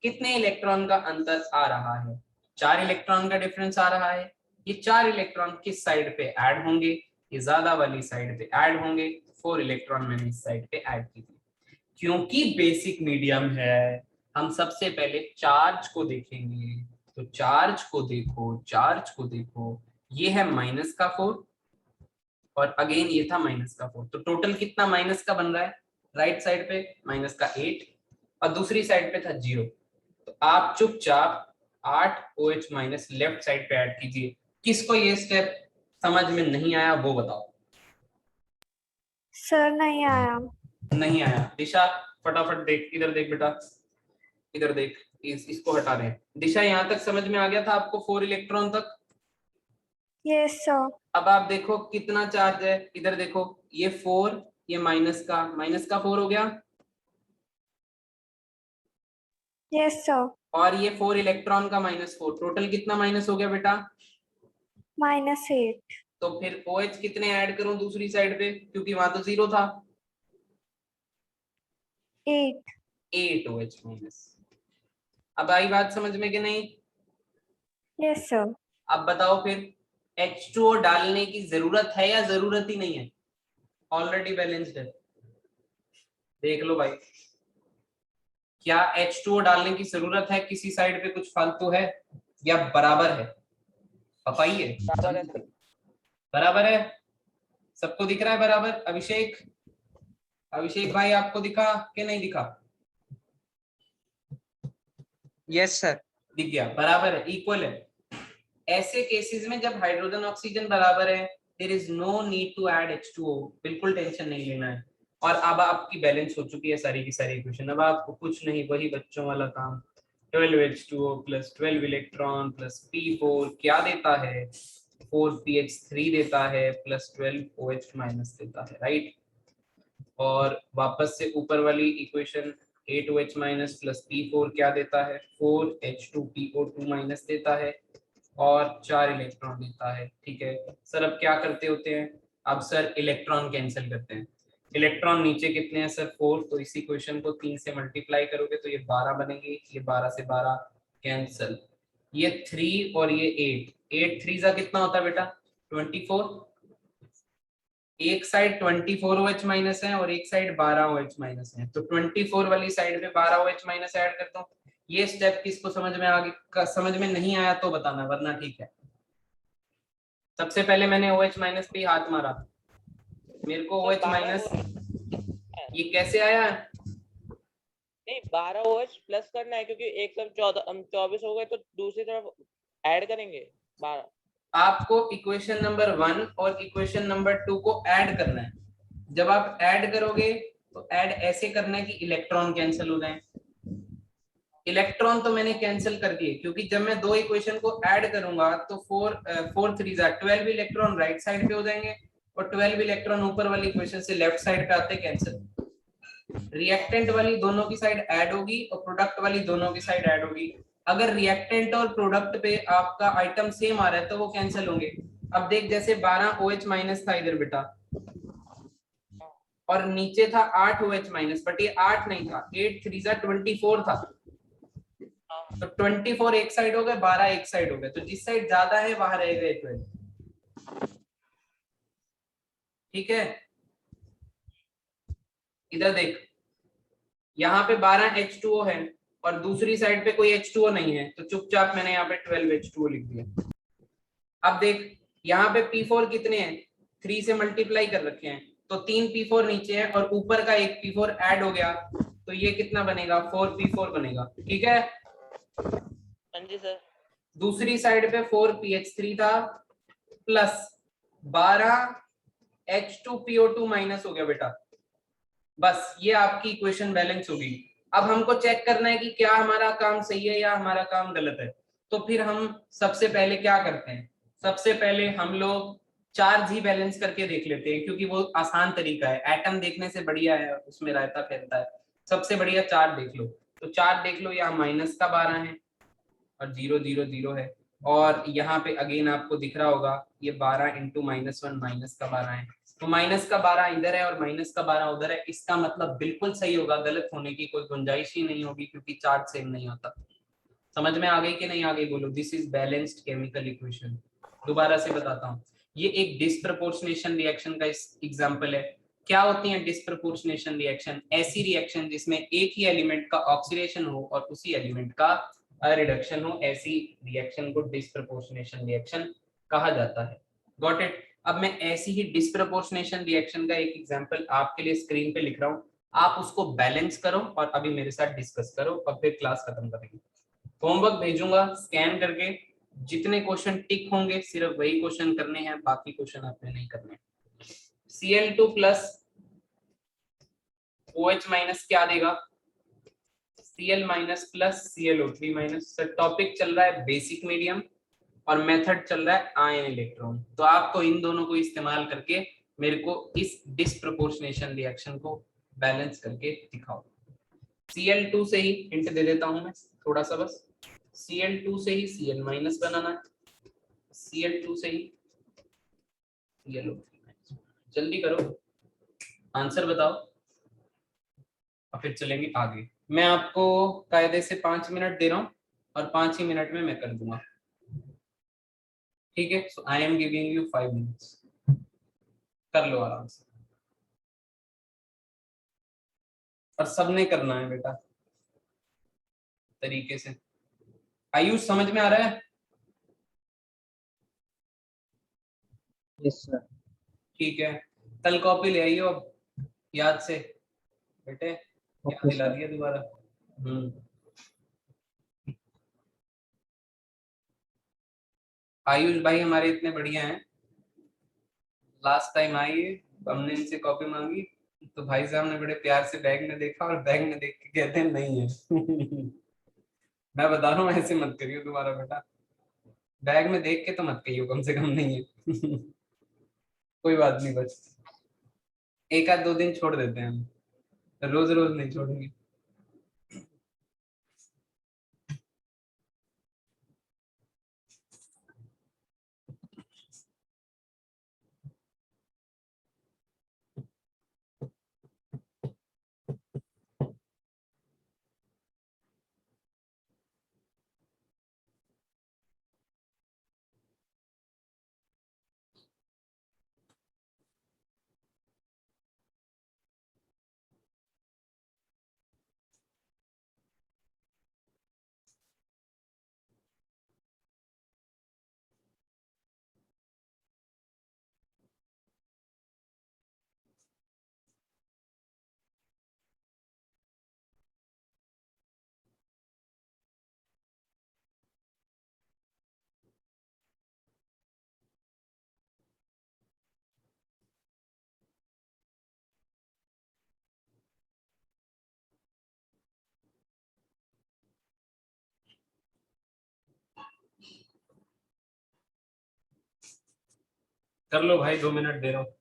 कितने इलेक्ट्रॉन का अंतर आ रहा है? 4 इलेक्ट्रॉन का डिफरेंस आ रहा है। ये 4 इलेक्ट्रॉन किस साइड पे ऐड होंगे? ये ज्यादा वाली साइड पे ऐड होंगे। 4 इलेक्ट्रॉन मैंने इस साइड पे ऐड की थी। क्योंकि बेसिक मीडियम है, हम सबसे पहले चार्ज को देखेंगे। तो चार्ज को देखो, चार्ज को देखो, ये है -4 और अगेन ये था -4। तो टोटल कितना माइनस का बन रहा है? राइट साइड पे -8 और दूसरी साइड पे था 0। तो आप चुपचाप 8 OH माइनस लेफ्ट साइड पे ऐड कीजिए। किसको ये स्टेप समझ में नहीं आया वो बताओ? सर नहीं आया। नहीं आया? दिशा फटाफट देख, इधर देख बेटा, इधर देख। इसको हटा रहे हैं। दिशा, यहाँ तक समझ में आ गया था आपको 4 इलेक्ट्रॉन तक? Yes sir. अब आप देखो कितना चार्ज है, इधर देखो, ये 4, ये माइनस का 4 हो गया, यस सर। और ये 4 इलेक्ट्रॉन का -4, टोटल कितना माइनस हो गया बेटा? -8। तो फिर OH कितने ऐड करूं दूसरी साइड पे, क्योंकि वहां तो 0 था? 8। 8 OH माइनस। अब आई बात समझ में कि नहीं? Yes sir. अब बताओ फिर H2O डालने की जरूरत है या जरूरत ही नहीं है? ऑलरेडी बैलेंस्ड है। देख लो भाई, क्या H2O डालने की जरूरत है? किसी साइड पे कुछ फालतू है या बराबर है? बताइए। बराबर है? सबको दिख रहा है बराबर? अभिषेक, अभिषेक भाई आपको दिखा कि नहीं दिखा? Yes sir. दिख गया, बराबर है, इक्वल है। ऐसे केसेस में जब हाइड्रोजन ऑक्सीजन बराबर है, there is no need to add H2O, बिल्कुल टेंशन नहीं लेना है। और अब आपकी बैलेंस हो चुकी है सारी की सारी इक्वेशन। अब आपको कुछ नहीं, वही बच्चों वाला काम। 12 H2O plus 12 electron plus P4 क्या देता है? 4 PH3 देता है प्लस 12 OH माइनस देता है, राइट। और वापस से ऊपर वाली equation 8 OH minus plus P4 क्या देता है? 4 H2PO2 माइनस देता है और 4 इलेक्ट्रॉन देता है, ठीक है। सर अब क्या करते होते हैं? अब सर इलेक्ट्रॉन कैंसिल करते हैं। इलेक्ट्रॉन नीचे कितने हैं सर? 4। तो इसी क्वेश्चन को 3 से मल्टीप्लाई करोगे तो ये 12 बनेंगे। ये 12 से 12 कैंसिल। ये 3 और ये 8 3 जा कितना होता है बेटा? 24। एक साइड 24 OH माइनस है और एक साइड 12 OH माइनस है, तो 24 वाली साइड पे 12 OH माइनस ऐड करता हूँ। ये स्टेप किसको समझ में आगे समझ में नहीं आया तो बताना, वरना ठीक है। सबसे पहले मैंने OH माइनस पे हाथ मारा। मेरे को सर, OH 12 माइनस, OH ये कैसे आया? नहीं 12 OH प्लस करना है क्योंकि एक सब 24 हो गए तो दूसरी तरफ ऐड करेंगे 12। आपको इक्वेशन नंबर 1 और इक्वेशन नंबर 2 को ऐड करना है। जब आप ऐड करोगे तो ऐड ऐसे करना है कि इलेक्ट्रॉन कैंसिल हो जाए। इलेक्ट्रॉन तो मैंने कैंसिल कर दिए क्योंकि जब मैं दो इक्वेशन को ऐड करूंगा तो 4 3 12 इलेक्ट्रॉन राइट साइड पे हो जाएंगे और 12 इलेक्ट्रॉन ऊपर वाली इक्वेशन से लेफ्ट साइड पे आते कैंसिल। रिएक्टेंट वाली दोनों की साइड ऐड होगी और प्रोडक्ट वाली दोनों की साइड ऐड होगी। अगर रिएक्टेंट और प्रोडक्ट पे आपका आइटम सेम आ रहा है तो वो कैंसिल होंगे। अब देख, जैसे 12 OH माइनस था इधर बेटा और नीचे था 8 OH माइनस, बट ये 8 नहीं था, 8 3 24 था। तो 24 एक साइड हो गए, 12 एक साइड हो गए, तो जिस साइड ज्यादा है वहां रहेगा 12। ठीक है, इधर देख, यहाँ पे 12 H2O है और दूसरी साइड पे कोई H2O नहीं है, तो चुपचाप मैंने यहाँ पे 12 H2O लिख दिया। अब देख, यहाँ पे P4 कितने हैं, 3 से मल्टीप्लाई कर रखे हैं, तो 3 P4 नीचे है और ऊपर का एक P4 ऐड हो गया, तो ये कितना बनेगा, 4 P4 बनेगा। ठीक है, हाँ जी सर। दूसरी साइड पे 4 PH3 था प्लस 12 H2PO2 माइनस हो गया बेटा। बस ये आपकी इक्वेशन बैलेंस होगी। अब हमको चेक करना है कि क्या हमारा काम सही है या हमारा काम गलत है। तो फिर हम सबसे पहले क्या करते हैं, सबसे पहले हम लोग चार्ज ही बैलेंस करके देख लेते हैं क्योंकि वो आसान तरीका है, एटम देखने से बढ़िया है, उसमें रहता फैलता है। सबसे बढ़िया चार्ज देख लो, तो चार्ज देख लो, यहाँ माइनस का 12 है और 0 0 0 है, और यहाँ पे अगेन आपको दिख रहा होगा ये 12 इंटू -1 माइनस का 12 है, तो माइनस का 12 इधर है और माइनस का 12 उधर है। इसका मतलब बिल्कुल सही होगा, गलत होने की कोई गुंजाइश ही नहीं होगी क्योंकि चार्ज सेम नहीं होता। समझ में आ गई कि नहीं आ गई, बोलो। This is balanced chemical equation. दोबारा से बताता हूँ, ये एक डिस्प्रपोर्शनेशन रिएक्शन का एग्जाम्पल है। क्या होती है डिस्प्रपोर्शनेशन रिएक्शन? ऐसी रिएक्शन जिसमें एक ही एलिमेंट का ऑक्सीडेशन हो और उसी एलिमेंट का रिडक्शन हो, ऐसी रिएक्शन को डिस्प्रपोर्शनेशन रिएक्शन कहा जाता है। Got it? अब मैं ऐसी ही डिस्प्रपोर्शनेशन रिएक्शन का एक एग्जांपल आपके लिए स्क्रीन पे लिख रहा हूँ, आप उसको बैलेंस करो और अभी मेरे साथ डिस्कस करो और फिर क्लास खत्म करेंगे। होमवर्क भेजूंगा स्कैन करके, जितने क्वेश्चन टिक होंगे सिर्फ वही क्वेश्चन करने हैं, बाकी क्वेश्चन आपने नहीं करने। Cl2 प्लस OH माइनस क्या देगा, Cl minus plus ClO3 minus. Sir topic चल रहा है बेसिक मीडियम और मेथड चल रहा है आयन इलेक्ट्रॉन, तो आपको इन दोनों को इस्तेमाल करके मेरे को इस डिस्प्रपोर्शनेशन रिएक्शन को बैलेंस करके दिखाओ। Cl2 से ही हिंट दे देता हूं मैं थोड़ा सा, बस Cl2 से ही Cl माइनस बनाना है, Cl2 से ही ClO3 माइनस। जल्दी करो, आंसर बताओ और फिर चलेंगे आगे। मैं आपको कायदे से 5 मिनट दे रहा हूँ और 5 ही मिनट में मैं कर दूंगा। ठीक है, so I am giving you 5 minutes, कर लो आराम से, और सबने करना है बेटा तरीके से। आयुष समझ में आ रहा है? Yes sir. ठीक है, कल कॉपी ले आइयो अब याद से बेटे, याद ओके दिला सर। दिया दोबारा। आयुष भाई हमारे इतने बढ़िया हैं, लास्ट टाइम आई हमने इनसे कॉपी मांगी तो भाई साहब ने बड़े प्यार से बैग में देखा और बैग में देख के कहते हैं नहीं है। मैं बता रहा हूँ ऐसे मत करियो दोबारा बेटा, बैग में देख के तो मत कहियो कम से कम नहीं है। कोई बात नहीं, बस एक आध 2 दिन छोड़ देते हैं हम, रोज रोज नहीं छोड़ेंगे। कर लो भाई, 2 मिनट दे रहा हूँ।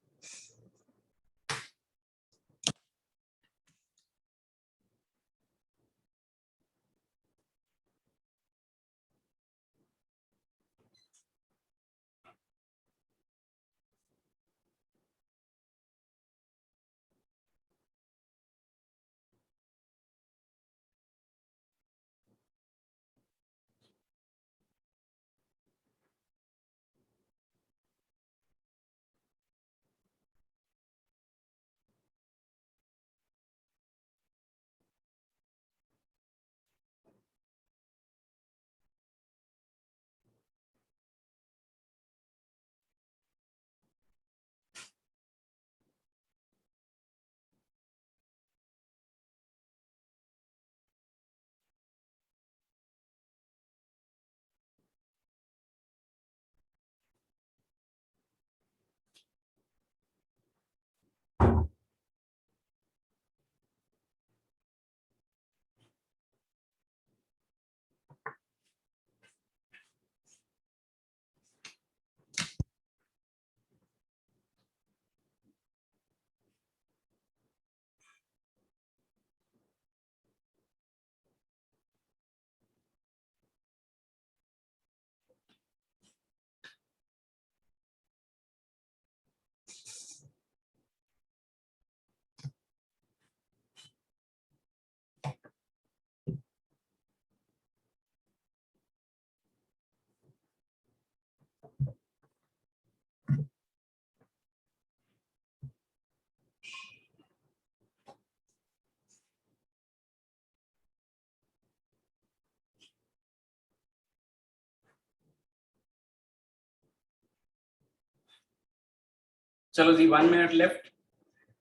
चलो जी, 1 मिनट लेफ्ट,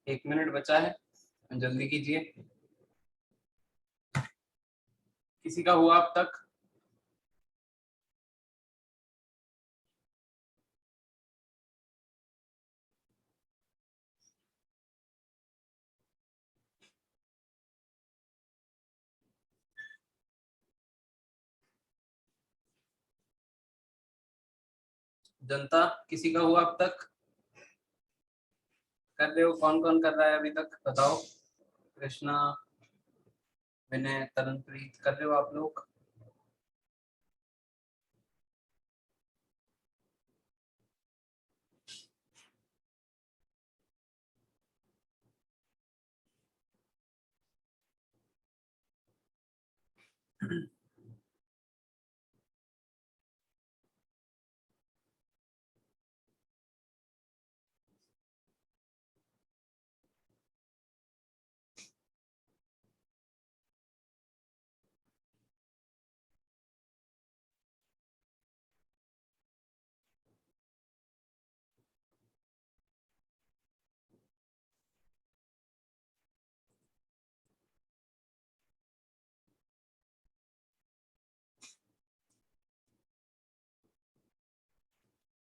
1 मिनट बचा है, जल्दी कीजिए। किसी का हुआ अब तक? जनता, किसी का हुआ अब तक? कर रहे हो? कौन कौन कर रहा है अभी तक, बताओ। कृष्णा, विनय, तरनप्रीत, कर रहे हो आप लोग?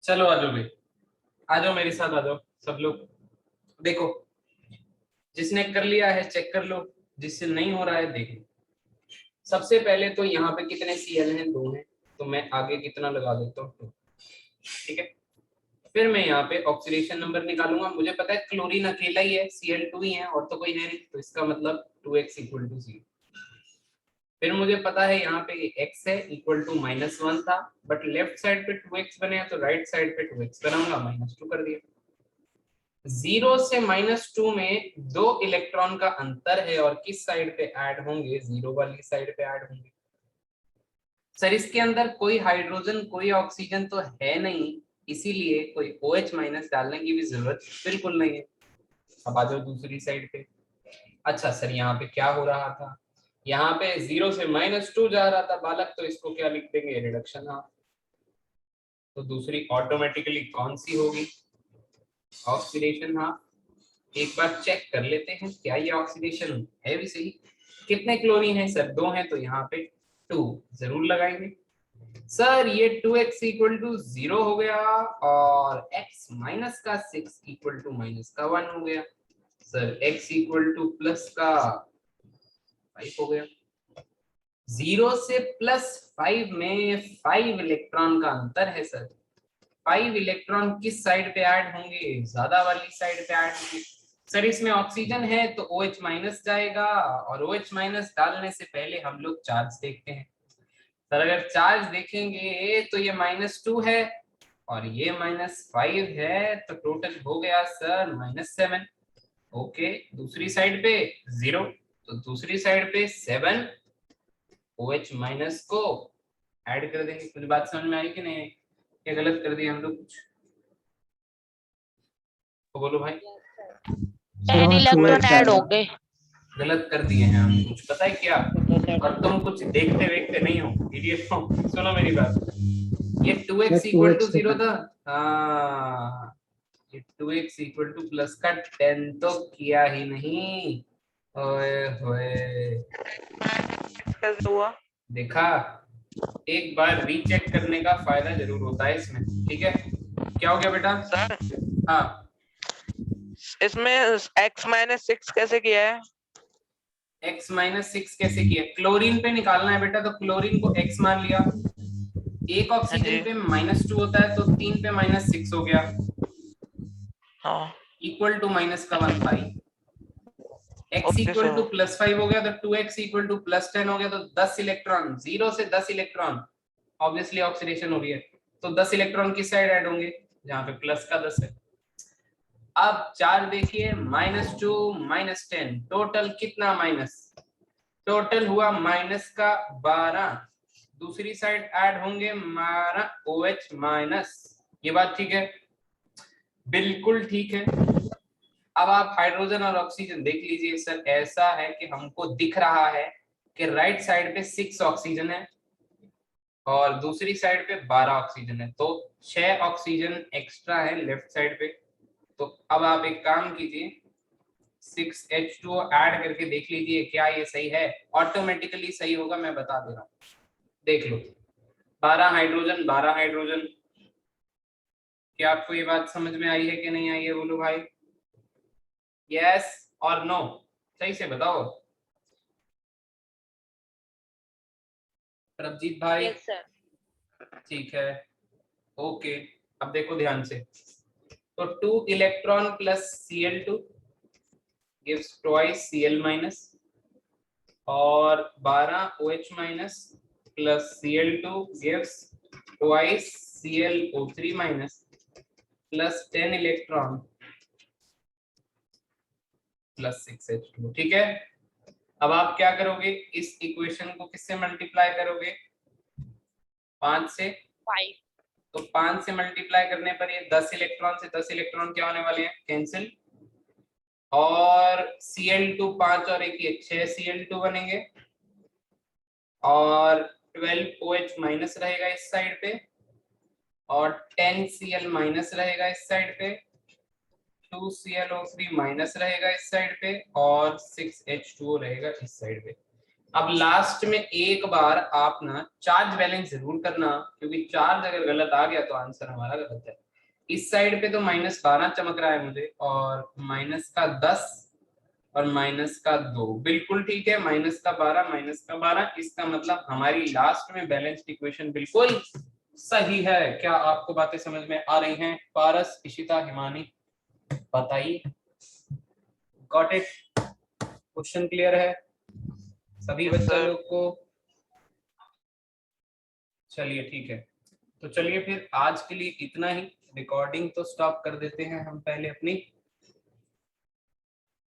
चलो आ जाओ भाई, आ जाओ मेरे साथ, आ जाओ सब लोग। देखो, जिसने कर लिया है चेक कर लो, जिससे नहीं हो रहा है देख लो। सबसे पहले तो यहाँ पे कितने Cl हैं? 2 हैं, तो मैं आगे कितना लगा देता हूँ 2, ठीक है। फिर मैं यहाँ पे ऑक्सीडेशन नंबर निकालूंगा। मुझे पता है क्लोरीन अकेला ही है, Cl2 ही है और तो कोई है नहीं, तो इसका मतलब 2x इक्वल टू 0। फिर मुझे पता है यहाँ पे x है इक्वल टू -1 था, बट लेफ्ट साइड पे 2x बने हैं तो राइट साइड पे 2x बनाऊंगा, -2 कर दिया। 0 से -2 में 2 इलेक्ट्रॉन का अंतर है और किस साइड पे ऐड होंगे? 0 वाली साइड पे ऐड होंगे। सर इसके अंदर कोई हाइड्रोजन कोई ऑक्सीजन तो है नहीं, इसीलिए कोई OH माइनस डालने की भी जरूरत बिल्कुल नहीं है। अब आ जाओ दूसरी साइड पे। अच्छा सर, यहाँ पे क्या हो रहा था? यहाँ पे 0 से -2 जा रहा था बालक, तो इसको क्या लिख देंगे? Reduction half. तो दूसरी ऑटोमेटिकली कौन सी होगी? Oxidation half. एक बार चेक कर लेते हैं क्या ये ऑक्सीडेशन है भी सही। कितने क्लोरीन है सर? 2 हैं, तो यहाँ पे 2 जरूर लगाएंगे। सर ये 2x इक्वल टू 0 हो गया और x माइनस का 6 इक्वल टू माइनस का 1 हो गया। Sir x equal two plus का 5 हो गया। 0 से +5 में 5 इलेक्ट्रॉन का अंतर है सर। 5 इलेक्ट्रॉन किस साइड पे ऐड होंगे? ज्यादा वाली साइड पे ऐड होंगे। सर इसमें ऑक्सीजन है तो OH माइनस जाएगा, और OH माइनस डालने से पहले हम लोग चार्ज देखते हैं। सर अगर चार्ज देखेंगे तो ये -2 है और ये -5 है, तो टोटल हो गया सर -7। ओके, दूसरी साइड पे 0, तो दूसरी साइड पे 7 OH माइनस को ऐड कर देंगे। कुछ बात समझ में आई कि नहीं? क्या गलत कर दिया हम लोग कुछ? तो बोलो भाई। सर 10 वहाँ इलेक्ट्रॉन 2x ऐड हो आएगा। गए। गलत कर दिए हैं हम कुछ, पता है क्या? और तुम कुछ देखते वेखते नहीं हो, इडियट हो। सुनो मेरी बात, ये 2x sir equal to 2x 0 था। हाँ, ये 2x इक्वल टू प्लस का 10 तो किया ही नहीं। ओए होए, कैसे हुआ? देखा? एक बार रीचेक करने का फायदा जरूर होता है इसमें, ठीक है? क्या हो गया बेटा? सर हाँ, इसमें x-6 कैसे किया है? x-6 कैसे किया? क्लोरीन पे निकालना है बेटा, तो क्लोरीन को x मान लिया। एक ऑक्सीजन पे -2 होता है तो 3 पे -6 हो गया, हाँ इक्वल टू माइनस का 1 था। x okay equal sir. To +5 हो गया तो 2x इक्वल टू +10 हो गया, तो 10 इलेक्ट्रॉन, 0 से 10 इलेक्ट्रॉन, ऑब्वियसली ऑक्सीडेशन हो रही है, तो 10 इलेक्ट्रॉन किस साइड ऐड होंगे? जहां पे प्लस का 10 है। अब चार्ज देखिए, -2 -10, टोटल कितना माइनस? टोटल हुआ माइनस का 12। दूसरी साइड ऐड होंगे हमारा OH माइनस। ये बात ठीक है? बिल्कुल ठीक है। अब आप हाइड्रोजन और ऑक्सीजन देख लीजिए। सर ऐसा है कि हमको दिख रहा है कि राइट साइड पे 6 ऑक्सीजन है और दूसरी साइड पे 12 ऑक्सीजन है, तो 6 ऑक्सीजन एक्स्ट्रा है लेफ्ट साइड पे। तो अब आप एक काम कीजिए, 6H2O ऐड करके देख लीजिए क्या ये सही है। ऑटोमेटिकली सही होगा, मैं बता दे रहा हूँ, देख लो। 12 हाइड्रोजन 12 हाइड्रोजन। क्या आपको ये बात समझ में आई है कि नहीं आई है? बोलो भाई, यस और नो, सही से बताओ। प्रभजीत भाई? Yes sir. ठीक है, ओके। अब देखो ध्यान से, तो 2 electron plus Cl2 gives twice Cl minus, और 12 OH minus plus Cl2 gives twice ClO3 minus plus 10 electron plus 6H2। ठीक है? अब आप क्या करोगे? इस इक्वेशन को किससे मल्टीप्लाई करोगे? 5 से। 5 तो 5 से मल्टीप्लाई करने पर ये 10 इलेक्ट्रॉन से 10 इलेक्ट्रॉन क्या होने वाले हैं? कैंसिल। और Cl2 5 और 1 ये 6 Cl2 बनेंगे, और 12 OH माइनस रहेगा इस साइड पे, और 10 Cl माइनस रहेगा इस साइड पे, 2 ClO3 माइनस रहेगा इस साइड पे, और 6H2O रहेगा इस साइड पे। अब लास्ट में एक बार आप ना चार्ज बैलेंस जरूर करना, क्योंकि चार्ज अगर गलत आ गया तो आंसर हमारा गलत है। इस साइड पे तो -12 चमक रहा है मुझे, और -10 और -2, बिल्कुल ठीक है। -12 -12, इसका मतलब हमारी लास्ट में बैलेंस्ड इक्वेशन बिल्कुल सही है। क्या आपको बातें समझ में आ रही हैं? पारस, इशिता, हिमानी, बताइए। Got it? क्वेश्चन क्लियर है सभी Yes, बच्चा sir. लोग को? चलिए ठीक है, तो चलिए फिर आज के लिए इतना ही। रिकॉर्डिंग तो स्टॉप कर देते हैं हम पहले अपनी।